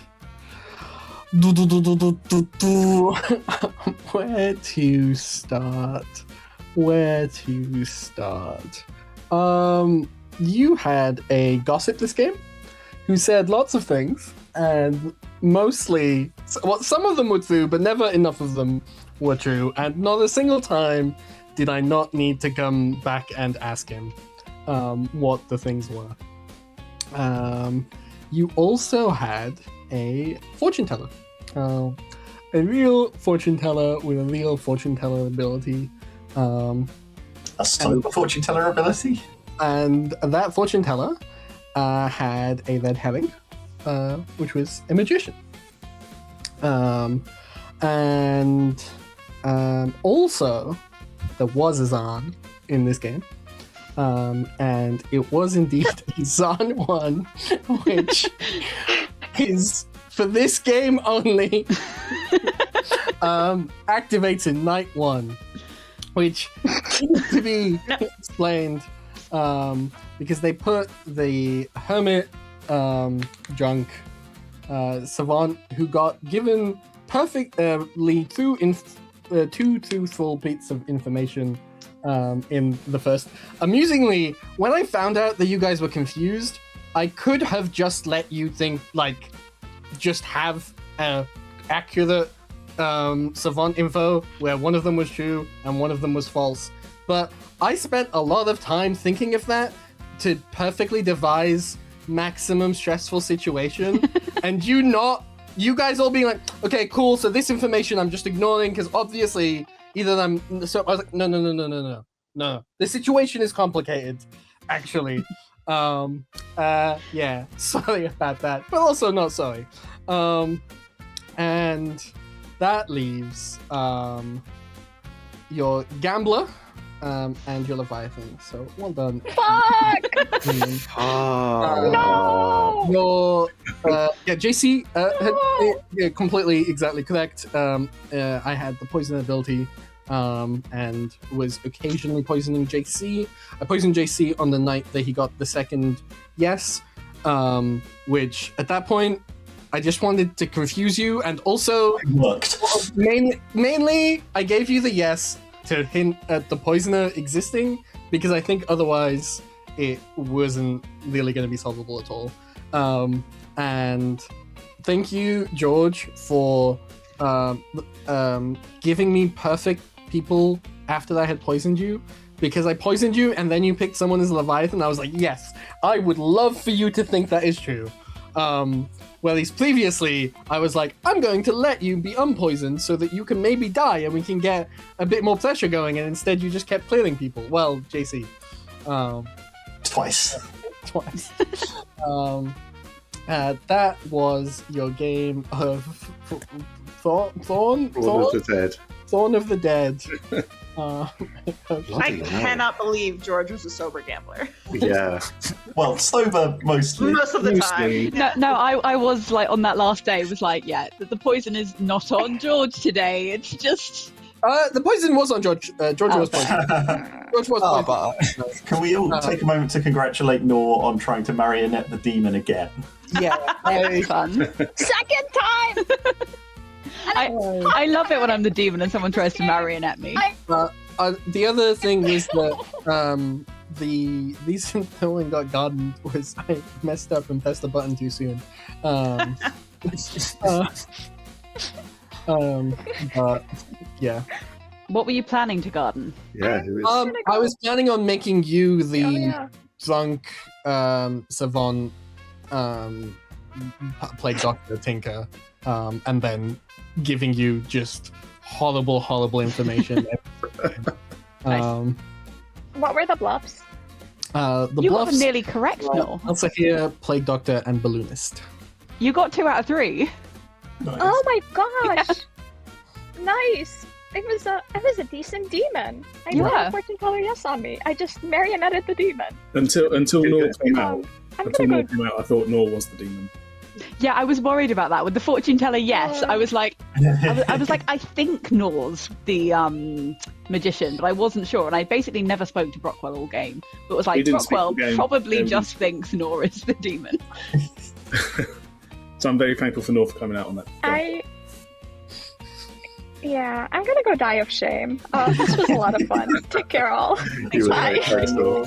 Where to start? You had a gossip this game who said lots of things, and mostly, well, some of them were true, but never enough of them were true, and not a single time did I not need to come back and ask him what the things were. You also had a fortune teller, a real fortune teller with a real fortune teller ability. A sober fortune teller ability? And that fortune teller had a red herring, which was a magician. And also, there was a Zahn in this game. And it was indeed a Zahn 1, which is, for this game only, activates in night 1, which needs to be explained because they put the hermit drunk savant who got given perfectly two truthful bits of information in the first. Amusingly, when I found out that you guys were confused, I could have just let you think, like, just have accurate savant info where one of them was true and one of them was false. But I spent a lot of time thinking of that to perfectly devise maximum stressful situation, and you guys all being like, okay, cool, so this information I'm just ignoring because obviously either I'm. So I was like, no. The situation is complicated, actually. Yeah, sorry about that, but also not sorry. And that leaves your gambler and your Leviathan. So well done. Fuck! No! Your JC had completely exactly correct. I had the poison ability and was occasionally poisoning JC. I poisoned JC on the night that he got the second yes, which at that point I just wanted to confuse you, and also It worked. mainly I gave you the yes to hint at the poisoner existing, because I think otherwise it wasn't really going to be solvable at all. And thank you, George, for giving me perfect people after I had poisoned you, because I poisoned you and then you picked someone as Leviathan. I was like, yes, I would love for you to think that is true. Well, at least previously, I was like, I'm going to let you be unpoisoned so that you can maybe die and we can get a bit more pressure going, and instead you just kept clearing people. Well, JC. Twice. That was your game of Thorn of the Dead. I cannot believe George was a sober gambler. Yeah. Well, sober mostly. Most of the time. No, I was like on that last day. Was like, yeah, the poison is not on George today. It's just. The poison was on George. George was poisoned. George was poisoned. Can we all take a moment to congratulate Nor on trying to marionette the demon again? Yeah, Very fun. Second time! I love it when I'm the demon and someone tries to marionette me. the other thing was that the reason no one got garden was I messed up and pressed the button too soon. But yeah. What were you planning to garden? Yeah, who is? I was planning on making you the drunk savant plague doctor tinker, and then giving you just horrible information. What were the bluffs? The You got bluffs them nearly correct, no? also here, plague doctor and balloonist. You got 2 out of 3. Nice. Oh my gosh! Nice. It was a decent demon. I got a fortune teller yes on me. I just marionetted the demon. Until Nor came out. I'm Until gonna Nor go. came out, I thought Nor was the demon. Yeah, I was worried about that with the fortune teller. Yes, I was like, I think Nor's the magician, but I wasn't sure, and I basically never spoke to Brockwell all game. But was We like, didn't speak all Brockwell game. probably just thinks Nor is the demon. So I'm very thankful for Nor for coming out on that. Yeah, I'm gonna go die of shame. This was a lot of fun. Take care, all. You were Bye. very nice, Nor.